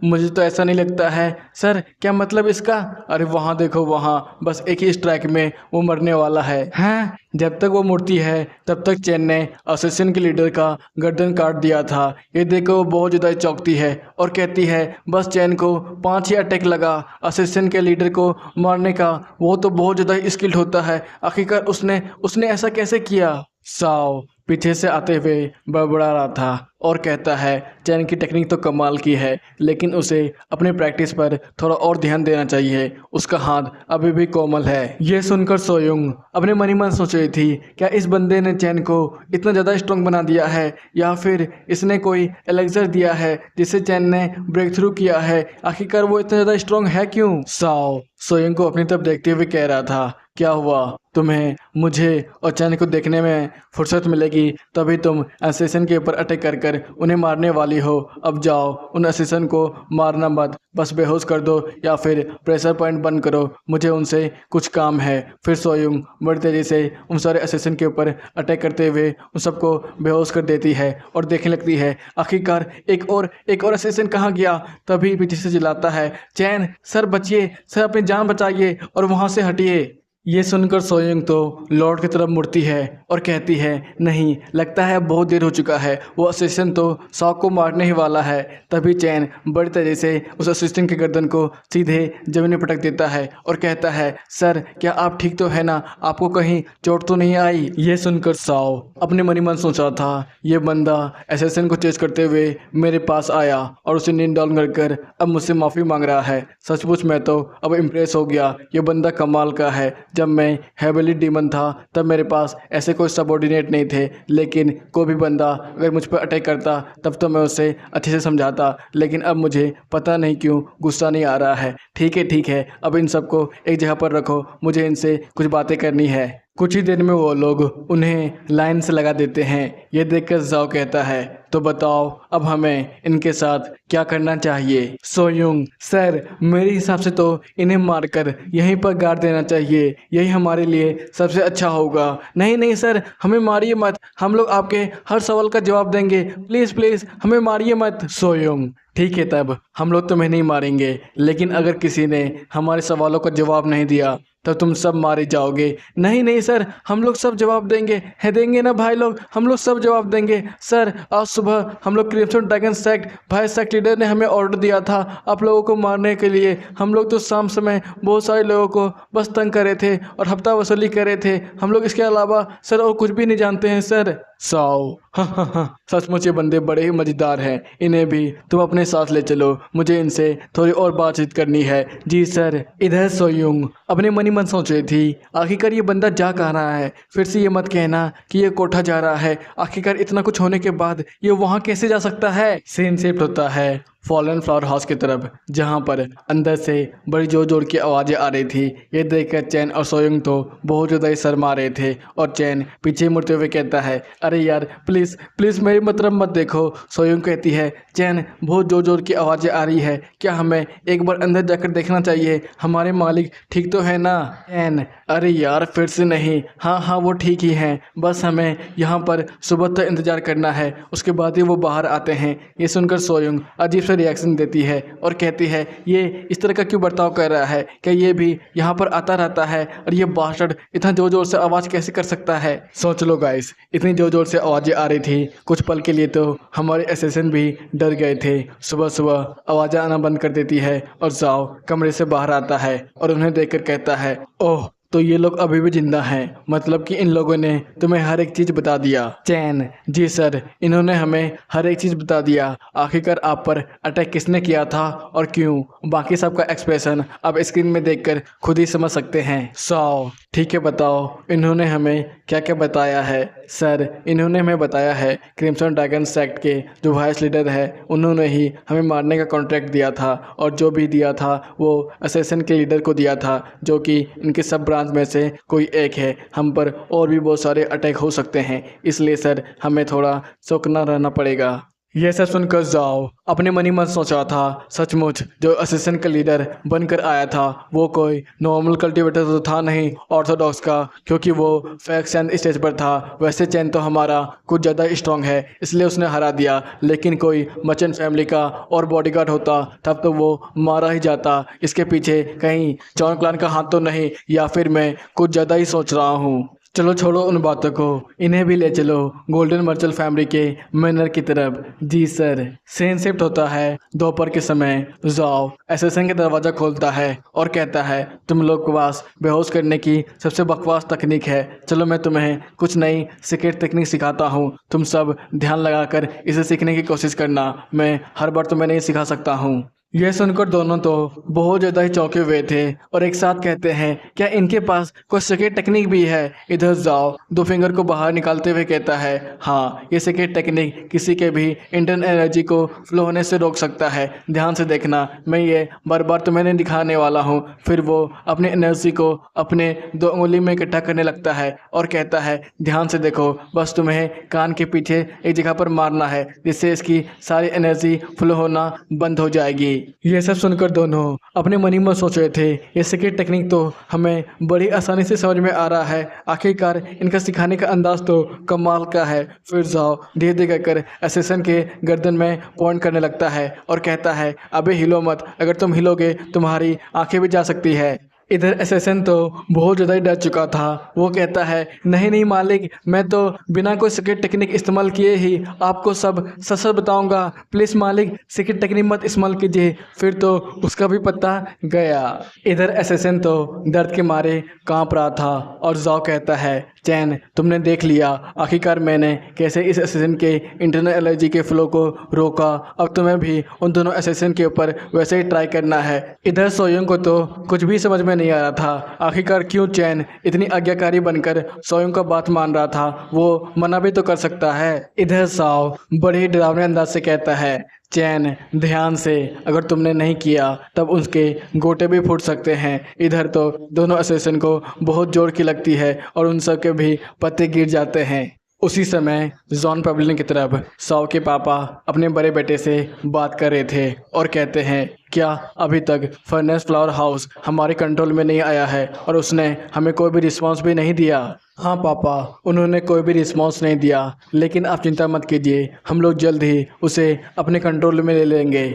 मुझे तो ऐसा नहीं लगता है। सर, क्या मतलब इसका? अरे वहाँ देखो, वहाँ बस एक ही स्ट्राइक में वो मरने वाला है। हाँ, जब तक वो मूर्ति है तब तक चैन ने असैसिन के लीडर का गर्दन काट दिया था। ये देखो वो बहुत ज़्यादा चौंकती है और कहती है, बस चैन को 5 ही अटैक लगा असैसिन के लीडर को मारने का, वो तो बहुत ज़्यादा स्किल्ड होता है, आखिरकार उसने ऐसा कैसे किया? साओ पीछे से आते हुए बड़बड़ा रहा था और कहता है, चैन की टेक्निक तो कमाल की है, लेकिन उसे अपनी प्रैक्टिस पर थोड़ा और ध्यान देना चाहिए, उसका हाथ अभी भी कोमल है। ये सुनकर सोयुंग अपने मन ही मन सोच रही थी, क्या इस बंदे ने चैन को इतना ज़्यादा स्ट्रॉन्ग बना दिया है या फिर इसने कोई एलेक्सर दिया है जिससे चैन ने ब्रेक थ्रू किया है? आखिरकार वो इतना ज़्यादा स्ट्रॉन्ग है क्यों? साओ सोयुंग को अपनी तरफ देखते हुए कह रहा था, क्या हुआ, तुम्हें मुझे और चैन को देखने में फुर्सत मिलेगी तभी तुम असैसिन के ऊपर अटैक कर कर उन्हें मारने वाली हो। अब जाओ उन असैसिन को मारना मत, बस बेहोश कर दो या फिर प्रेशर पॉइंट बंद करो, मुझे उनसे कुछ काम है। फिर सोयुंग बड़ी तेज़ी से उन सारे असैसिन के ऊपर अटैक करते हुए उन सबको बेहोश कर देती है और देखने लगती है, आखिरकार एक और असैसिन कहाँ गया? तभी पीछे से चिल्लाता है, चैन, सर बचिए, सर अपनी जान बचाइए और वहाँ से हटिए। ये सुनकर सोयुंग तो लॉर्ड की तरफ मुड़ती है और कहती है, नहीं, लगता है बहुत देर हो चुका है, वो असिस्टेंट तो सॉक को मारने ही वाला है। तभी चैन बड़ी तेज़ी से उस असिस्टेंट के गर्दन को सीधे जमीन में पटक देता है और कहता है, सर क्या आप ठीक तो है ना, आपको कहीं चोट तो नहीं आई? ये सुनकर साओ अपने मन ही मन सोच रहा था, ये बंदा असिस्टेंट को चेस करते हुए मेरे पास आया और उसे नींद डाउन कर अब मुझसे माफ़ी मांग रहा है। सचमुच मैं तो अब इम्प्रेस हो गया, ये बंदा कमाल का है। जब मैं हेवली डीमन था तब मेरे पास ऐसे कोई सबऑर्डिनेट नहीं थे, लेकिन कोई भी बंदा अगर मुझ पर अटैक करता तब तो मैं उसे अच्छे से समझाता, लेकिन अब मुझे पता नहीं क्यों गुस्सा नहीं आ रहा है। ठीक है, अब इन सबको एक जगह पर रखो, मुझे इनसे कुछ बातें करनी है। कुछ ही देर में वो लोग उन्हें लाइन से लगा देते हैं। ये देखकर जाओ कहता है, तो बताओ अब हमें इनके साथ क्या करना चाहिए। सोयुंग, सर मेरे हिसाब से तो इन्हें मारकर यहीं पर गाड़ देना चाहिए, यही हमारे लिए सबसे अच्छा होगा। नहीं नहीं सर, हमें मारिए मत, हम लोग आपके हर सवाल का जवाब देंगे, प्लीज़ प्लीज़ हमें मारिए मत। सोयुंग, ठीक है तब हम लोग तुम्हें नहीं मारेंगे, लेकिन अगर किसी ने हमारे सवालों का जवाब नहीं दिया तब तुम सब मारे जाओगे। नहीं नहीं सर, हम लोग सब जवाब देंगे, है देंगे ना भाई लोग, हम लोग सब जवाब देंगे। सर आज सुबह हम लोग क्रिम्सन ड्रैगन सेक्ट भाई सेक्ट लीडर ने हमें ऑर्डर दिया था आप लोगों को मारने के लिए। हम लोग तो शाम समय बहुत सारे लोगों को बस तंग करे थे और हफ्ता वसूली करे थे, हम लोग इसके अलावा सर और कुछ भी नहीं जानते हैं सर। साओ, हाँ, सचमुच ये बंदे बड़े ही मज़ेदार हैं, इन्हें भी तुम अपने साथ ले चलो, मुझे इनसे थोड़ी और बातचीत करनी है। जी सर। इधर सोयुंग अपने मन ही मन सोच रही थी, आखिरकार ये बंदा जा कहाँ रहा है, फिर से ये मत कहना कि ये कोठा जा रहा है, आखिरकार इतना कुछ होने के बाद ये वहाँ कैसे जा सकता है। सीन शिफ्ट होता है फॉलन फ्लावर हाउस की तरफ, जहाँ पर अंदर से बड़ी जोर जोर की आवाज़ें आ रही थी। ये देखकर चैन और सोयुंग तो बहुत ज़्यादा ही शर्मा रहे थे और चैन पीछे मुड़ते हुए कहता है, अरे यार प्लीज़ प्लीज़ मेरी मतलब मत देखो। सोयुंग कहती है, चैन बहुत जोर जोर की आवाज़ें आ रही है, क्या हमें एक बार अंदर जाकर देखना चाहिए, हमारे मालिक ठीक तो है ना। चैन, अरे यार फिर से नहीं, हाँ हाँ वो ठीक ही हैं, बस हमें यहाँ पर सुबह तक इंतज़ार करना है, उसके बाद ही वो बाहर आते हैं। ये सुनकर सोयुंग अजीब सा रिएक्शन देती है और कहती है, ये इस तरह का क्यों बर्ताव कर रहा है, क्या ये भी यहाँ पर आता रहता है, और ये बास्टर्ड इतना जोर जोर से आवाज़ कैसे कर सकता है। सोच लो गाइस, इतनी जोर जोर से आवाज़ें आ रही थी, कुछ पल के लिए तो हमारे असिस्टेंट भी डर गए थे। सुबह सुबह आवाज़ें आना बंद कर देती है और जाओ कमरे से बाहर आता है और उन्हें देखकर कहता है, ओह तो ये लोग अभी भी जिंदा हैं, मतलब कि इन लोगों ने तुम्हें हर एक चीज़ बता दिया। चैन, जी सर, इन्होंने हमें हर एक चीज़ बता दिया, आखिरकार आप पर अटैक किसने किया था और क्यों, बाकी सबका एक्सप्रेशन आप स्क्रीन में देखकर खुद ही समझ सकते हैं। सो ठीक है बताओ इन्होंने हमें क्या क्या बताया है। सर इन्होंने हमें बताया है क्रिम्सन ड्रैगन सेक्ट के जो वाइस लीडर है उन्होंने ही हमें मारने का कॉन्ट्रैक्ट दिया था, और जो भी दिया था वो असैसिन के लीडर को दिया था, जो कि इनके सब ब्रांच में से कोई एक है। हम पर और भी बहुत सारे अटैक हो सकते हैं, इसलिए सर हमें थोड़ा चौकन्ना रहना पड़ेगा। यह सब सुनकर जाओ अपने मन ही मन सोचा था, सचमुच जो असिस्टेंट का लीडर बनकर आया था वो कोई नॉर्मल कल्टीवेटर तो था नहीं ऑर्थोडॉक्स का, क्योंकि वो फैक्स चैन स्टेज पर था। वैसे चैन तो हमारा कुछ ज़्यादा स्ट्रांग है इसलिए उसने हरा दिया, लेकिन कोई मर्चेंट फैमिली का और बॉडीगार्ड होता तब तो वो मारा ही जाता। इसके पीछे कहीं जॉन क्लान का हाथ तो नहीं, या फिर मैं कुछ ज़्यादा ही सोच रहा हूँ। चलो छोड़ो उन बातों को, इन्हें भी ले चलो गोल्डन मर्चल फैमिली के मैनर की तरफ। जी सर। सीन शिफ्ट होता है दोपहर के समय, जाओ एसेसन का दरवाज़ा खोलता है और कहता है, तुम लोग के पास बेहोश करने की सबसे बकवास तकनीक है, चलो मैं तुम्हें कुछ नई सीक्रेट तकनीक सिखाता हूँ, तुम सब ध्यान लगाकर इसे सीखने की कोशिश करना, मैं हर बार तुम्हें नहीं सिखा सकता हूँ। यह सुनकर दोनों तो बहुत ज़्यादा ही चौंके हुए थे और एक साथ कहते हैं, क्या इनके पास कोई सीक्रेट टेक्निक भी है। इधर जाओ दो फिंगर को बाहर निकालते हुए कहता है, हाँ ये सीक्रेट टेक्निक किसी के भी इंटरनल एनर्जी को फ्लो होने से रोक सकता है। ध्यान से देखना, मैं ये बार बार तुम्हें नहीं दिखाने वाला हूँ। फिर वो अपनी एनर्जी को अपने दो उंगली में इकट्ठा करने लगता है और कहता है, ध्यान से देखो, बस तुम्हें कान के पीछे एक जगह पर मारना है, जिससे इसकी सारी एनर्जी फ्लो होना बंद हो जाएगी। ये सब सुनकर दोनों अपने मन ही में सोच रहे थे, ये सीक्रेट टेक्निक तो हमें बड़ी आसानी से समझ में आ रहा है, आखिरकार इनका सिखाने का अंदाज तो कमाल का है। फिर जाओ धीरे धीरे कर असिस्टेंट के गर्दन में पॉइंट करने लगता है और कहता है, अबे हिलो मत, अगर तुम हिलोगे तुम्हारी आंखें भी जा सकती है। इधर असिस्टेंट तो बहुत ज़्यादा ही डर चुका था, वो कहता है, नहीं नहीं मालिक, मैं तो बिना कोई सीक्रेट टेक्निक इस्तेमाल किए ही आपको सब सच सच बताऊंगा, प्लीज़ मालिक सीक्रेट टेक्निक मत इस्तेमाल कीजिए। फिर तो उसका भी पता गया। इधर असिस्टेंट तो दर्द के मारे कांप रहा था और जाओ कहता है, चैन तुमने देख लिया आखिरकार मैंने कैसे इस असिस्टेंट के इंटरनल एनर्जी के फ्लो को रोका, अब तुम्हें भी उन दोनों असिस्टेंट के ऊपर वैसे ही ट्राई करना है। इधर सोयोंग को तो कुछ भी समझ में नहीं आ रहा था, आखिरकार क्यों चैन इतनी आज्ञाकारी बनकर सोयोंग का बात मान रहा था, वो मना भी तो कर सकता है। इधर साओ बड़े ही डरावने अंदाज से कहता है, चैन ध्यान से, अगर तुमने नहीं किया तब उसके गोटे भी फूट सकते हैं। इधर तो दोनों असिस्टेंट को बहुत जोर की लगती है और उन सब के भी पत्ते गिर जाते हैं। उसी समय जॉन पेबलिन की तरफ सौ के पापा अपने बड़े बेटे से बात कर रहे थे और कहते हैं, क्या अभी तक फर्नेस फ्लावर हाउस हमारे कंट्रोल में नहीं आया है और उसने हमें कोई भी रिस्पांस भी नहीं दिया? हाँ पापा, उन्होंने कोई भी रिस्पांस नहीं दिया, लेकिन आप चिंता मत कीजिए, हम लोग जल्द ही उसे अपने कंट्रोल में ले लेंगे।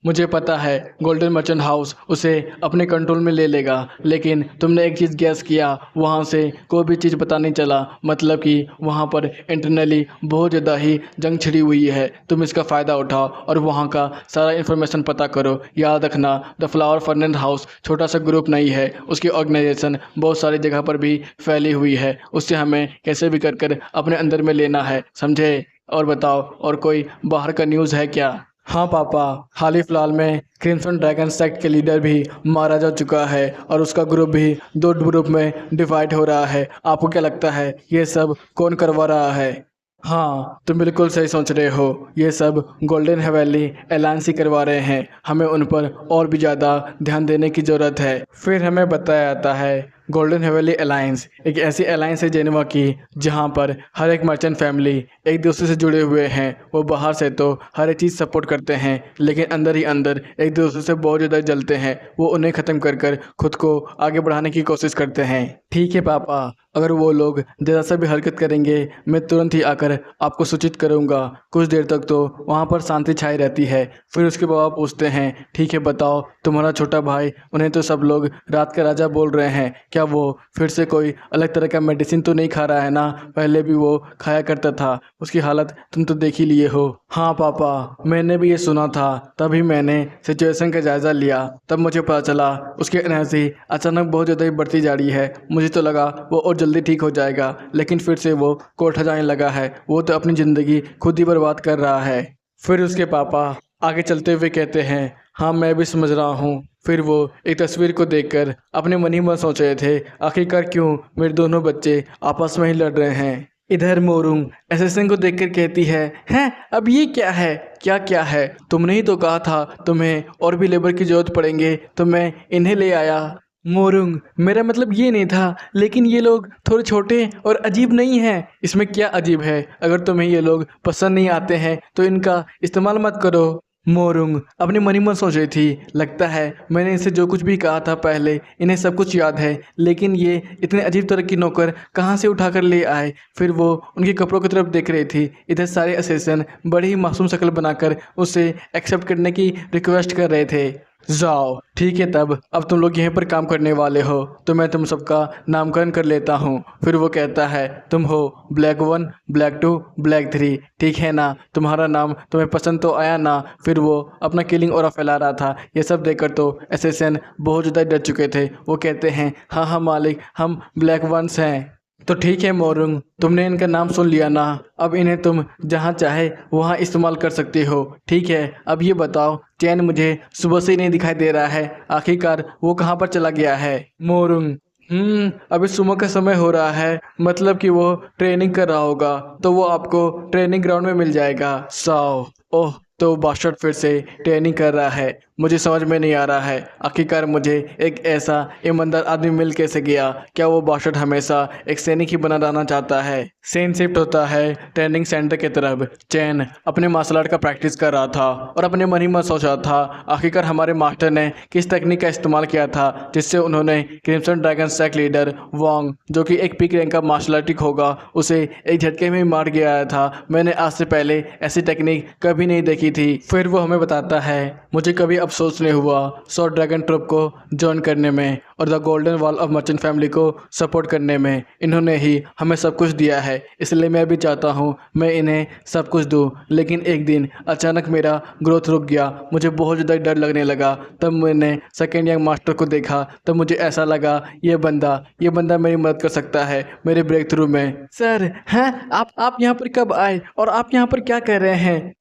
मुझे पता है गोल्डन मर्चेंट हाउस उसे अपने कंट्रोल में ले लेगा, लेकिन तुमने एक चीज़ गैस किया, वहाँ से कोई भी चीज़ पता नहीं चला, मतलब कि वहाँ पर इंटरनली बहुत ज़्यादा ही जंग छिड़ी हुई है। तुम इसका फ़ायदा उठाओ और वहाँ का सारा इन्फॉर्मेशन पता करो। याद रखना, द फ्लावर फर्नेंस हाउस छोटा सा ग्रुप नहीं है, उसकी ऑर्गेनाइजेशन बहुत सारी जगह पर भी फैली हुई है। उससे हमें कैसे भी कर अपने अंदर में लेना है, समझे? और बताओ, और कोई बाहर का न्यूज़ है क्या? हाँ पापा, हाल ही फिलहाल में क्रिम्सन ड्रैगन सेक्ट के लीडर भी मारा जा चुका है और उसका ग्रुप भी दो ग्रुप में डिवाइड हो रहा है। आपको क्या लगता है ये सब कौन करवा रहा है? हाँ, तुम बिल्कुल सही सोच रहे हो, ये सब गोल्डन हवेली अलायंस ही करवा रहे हैं। हमें उन पर और भी ज़्यादा ध्यान देने की ज़रूरत है। फिर हमें बताया जाता है गोल्डन हवेली अलायंस एक ऐसी अलायंस है जेनेवा की, जहाँ पर हर एक मर्चेंट फैमिली एक दूसरे से जुड़े हुए हैं। वो बाहर से तो हर एक चीज़ सपोर्ट करते हैं, लेकिन अंदर ही अंदर एक दूसरे से बहुत ज़्यादा जलते हैं। वो उन्हें ख़त्म कर खुद को आगे बढ़ाने की कोशिश करते हैं। ठीक है पापा, अगर वो लोग ज़रा सा भी हरकत करेंगे, मैं तुरंत ही आकर आपको सूचित करूँगा। कुछ देर तक तो वहाँ पर शांति छाई रहती है। फिर उसके बाबा पूछते हैं, ठीक है बताओ, तुम्हारा छोटा भाई, उन्हें तो सब लोग रात का राजा बोल रहे हैं, क्या वो फिर से कोई अलग तरह का मेडिसिन तो नहीं खा रहा है ना? पहले भी वो खाया करता था, उसकी हालत तुम तो देख ही लिए हो। हाँ पापा, मैंने भी ये सुना था, तभी मैंने सिचुएशन का जायज़ा लिया। तब मुझे पता चला उसकी एनर्जी अचानक बहुत ज़्यादा ही बढ़ती जा रही है। मुझे तो लगा वो और जल्दी ठीक हो जाएगा, लेकिन फिर से वो कोठा जाने लगा है। वो तो अपनी ज़िंदगी खुद ही बर्बाद कर रहा है। फिर उसके पापा आगे चलते हुए कहते हैं, हाँ मैं भी समझ रहा हूँ। फिर वो एक तस्वीर को देखकर अपने मन ही मन सोच रहे थे, आखिरकार क्यों मेरे दोनों बच्चे आपस में ही लड़ रहे हैं। इधर मोरुंग एसेसिन को देखकर कहती है, हैं अब ये क्या है? क्या क्या है? तुमने ही तो कहा था तुम्हें और भी लेबर की जरूरत पड़ेंगे, तो मैं इन्हें ले आया। मोरुंग, मेरा मतलब ये नहीं था, लेकिन ये लोग थोड़े छोटे और अजीब नहीं हैं। इसमें क्या अजीब है? अगर तुम्हें ये लोग पसंद नहीं आते हैं तो इनका इस्तेमाल मत करो। मोरुंग अपने मन ही मन सोच रही थी, लगता है मैंने इनसे जो कुछ भी कहा था पहले, इन्हें सब कुछ याद है, लेकिन ये इतने अजीब तरह की नौकर कहाँ से उठा कर ले आए। फिर वो उनके कपड़ों की तरफ देख रही थी। इधर सारे असिस्टेंट बड़ी ही मासूम शक्ल बनाकर उसे एक्सेप्ट करने की रिक्वेस्ट कर रहे थे। जाओ ठीक है, तब अब तुम लोग यहीं पर काम करने वाले हो, तो मैं तुम सबका नामकरण कर लेता हूँ। फिर वो कहता है, तुम हो ब्लैक 1, ब्लैक 2, ब्लैक 3, ठीक है ना? तुम्हारा नाम तुम्हें पसंद तो आया ना? फिर वो अपना किलिंग ऑरा फैला रहा था। ये सब देखकर तो एसेसन बहुत ज़्यादा डर चुके थे। वो कहते हैं, हाँ हाँ मालिक, हम ब्लैक 1s हैं। तो ठीक है मोरुंग, तुमने इनका नाम सुन लिया ना? अब इन्हें तुम जहाँ चाहे वहाँ इस्तेमाल कर सकते हो, ठीक है? अब ये बताओ, चैन मुझे सुबह से ही नहीं दिखाई दे रहा है, आखिरकार वो कहाँ पर चला गया है? मोरुंग, अभी सुबह का समय हो रहा है, मतलब कि वो ट्रेनिंग कर रहा होगा, तो वो आपको ट्रेनिंग ग्राउंड में मिल जाएगा। साओ, ओह, तो बास्टर्ड फिर से ट्रेनिंग कर रहा है। मुझे समझ में नहीं आ रहा है, आखिरकार मुझे एक ऐसा ईमानदार आदमी मिल कैसे गया? क्या वो बास्टर्ड हमेशा एक सैनिक ही बना रहना चाहता है? सेन शिफ्ट होता है ट्रेनिंग सेंटर की तरफ। चैन अपने मार्शल आर्ट का प्रैक्टिस कर रहा था और अपने मन ही मन सोच रहा था, आखिरकार हमारे मास्टर ने किस तकनीक का इस्तेमाल किया था जिससे उन्होंने crimson dragon sect leader Wong, जो कि एक पीक रैंक का मार्शल आर्टिस्ट होगा, उसे एक झटके में ही मार गया था। मैंने आज से पहले ऐसी टेक्निक कभी नहीं देखी थी। फिर वो हमें बताता है, मुझे कभी अफसोस नहीं हुआ सौ ड्रैगन ट्रुप को ज्वाइन करने में और the golden wall of merchant family को सपोर्ट करने में। इन्होंने ही हमें सब कुछ दिया है, इसलिए मैं भी चाहता हूँ मैं इन्हें सब कुछ दूँ। लेकिन एक दिन अचानक मेरा ग्रोथ रुक गया, मुझे बहुत ज़्यादा डर लगने लगा। तब मैंने सेकेंड यंग मास्टर को देखा, तब मुझे ऐसा लगा ये बंदा मेरी मदद कर सकता है मेरे ब्रेक थ्रू में। सर हैं आप यहाँ पर कब आए और आप यहाँ पर क्या कर रहे हैं?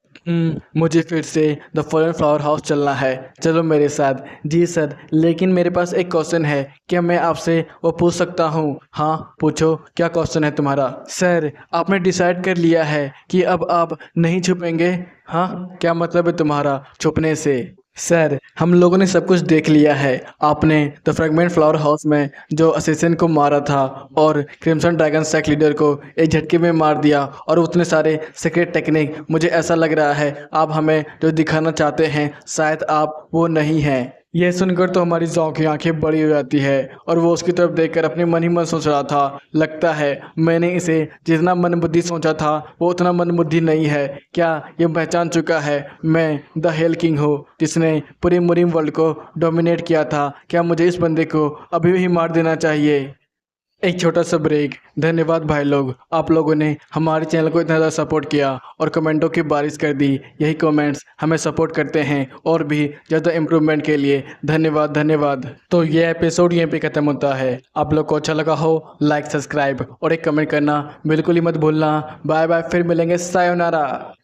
मुझे फिर से द फॉरेन फ्लावर हाउस चलना है, चलो मेरे साथ। जी सर, लेकिन मेरे पास एक क्वेश्चन है, क्या मैं आपसे वो पूछ सकता हूँ? हाँ पूछो, क्या क्वेश्चन है तुम्हारा? सर, आपने डिसाइड कर लिया है कि अब आप नहीं छुपेंगे? हाँ, क्या मतलब है तुम्हारा छुपने से? सर, हम लोगों ने सब कुछ देख लिया है। आपने द फ्रैगमेंट फ्लावर हाउस में जो असिस्टेंट को मारा था और क्रिम्सन ड्रैगन सेक्ट लीडर को एक झटके में मार दिया और उतने सारे सीक्रेट टेक्निक, मुझे ऐसा लग रहा है आप हमें जो दिखाना चाहते हैं शायद आप वो नहीं हैं। यह सुनकर तो हमारी जौ की आंखें बड़ी हो जाती है और वो उसकी तरफ देखकर अपने मन ही मन सोच रहा था, लगता है मैंने इसे जितना मन बुद्धि सोचा था वो उतना मन बुद्धि नहीं है। क्या ये पहचान चुका है मैं द हेल किंग हूँ जिसने पूरे मुरीम वर्ल्ड को डोमिनेट किया था? क्या मुझे इस बंदे को अभी ही मार देना चाहिए? एक छोटा सा ब्रेक। धन्यवाद भाई लोग, आप लोगों ने हमारे चैनल को इतना ज़्यादा सपोर्ट किया और कमेंटों की बारिश कर दी। यही कमेंट्स हमें सपोर्ट करते हैं और भी ज़्यादा इम्प्रूवमेंट के लिए। धन्यवाद धन्यवाद। तो ये एपिसोड यहीं पे ख़त्म होता है। आप लोग को अच्छा लगा हो लाइक, सब्सक्राइब और एक कमेंट करना बिल्कुल ही मत भूलना। बाय बाय, फिर मिलेंगे, सायोनारा।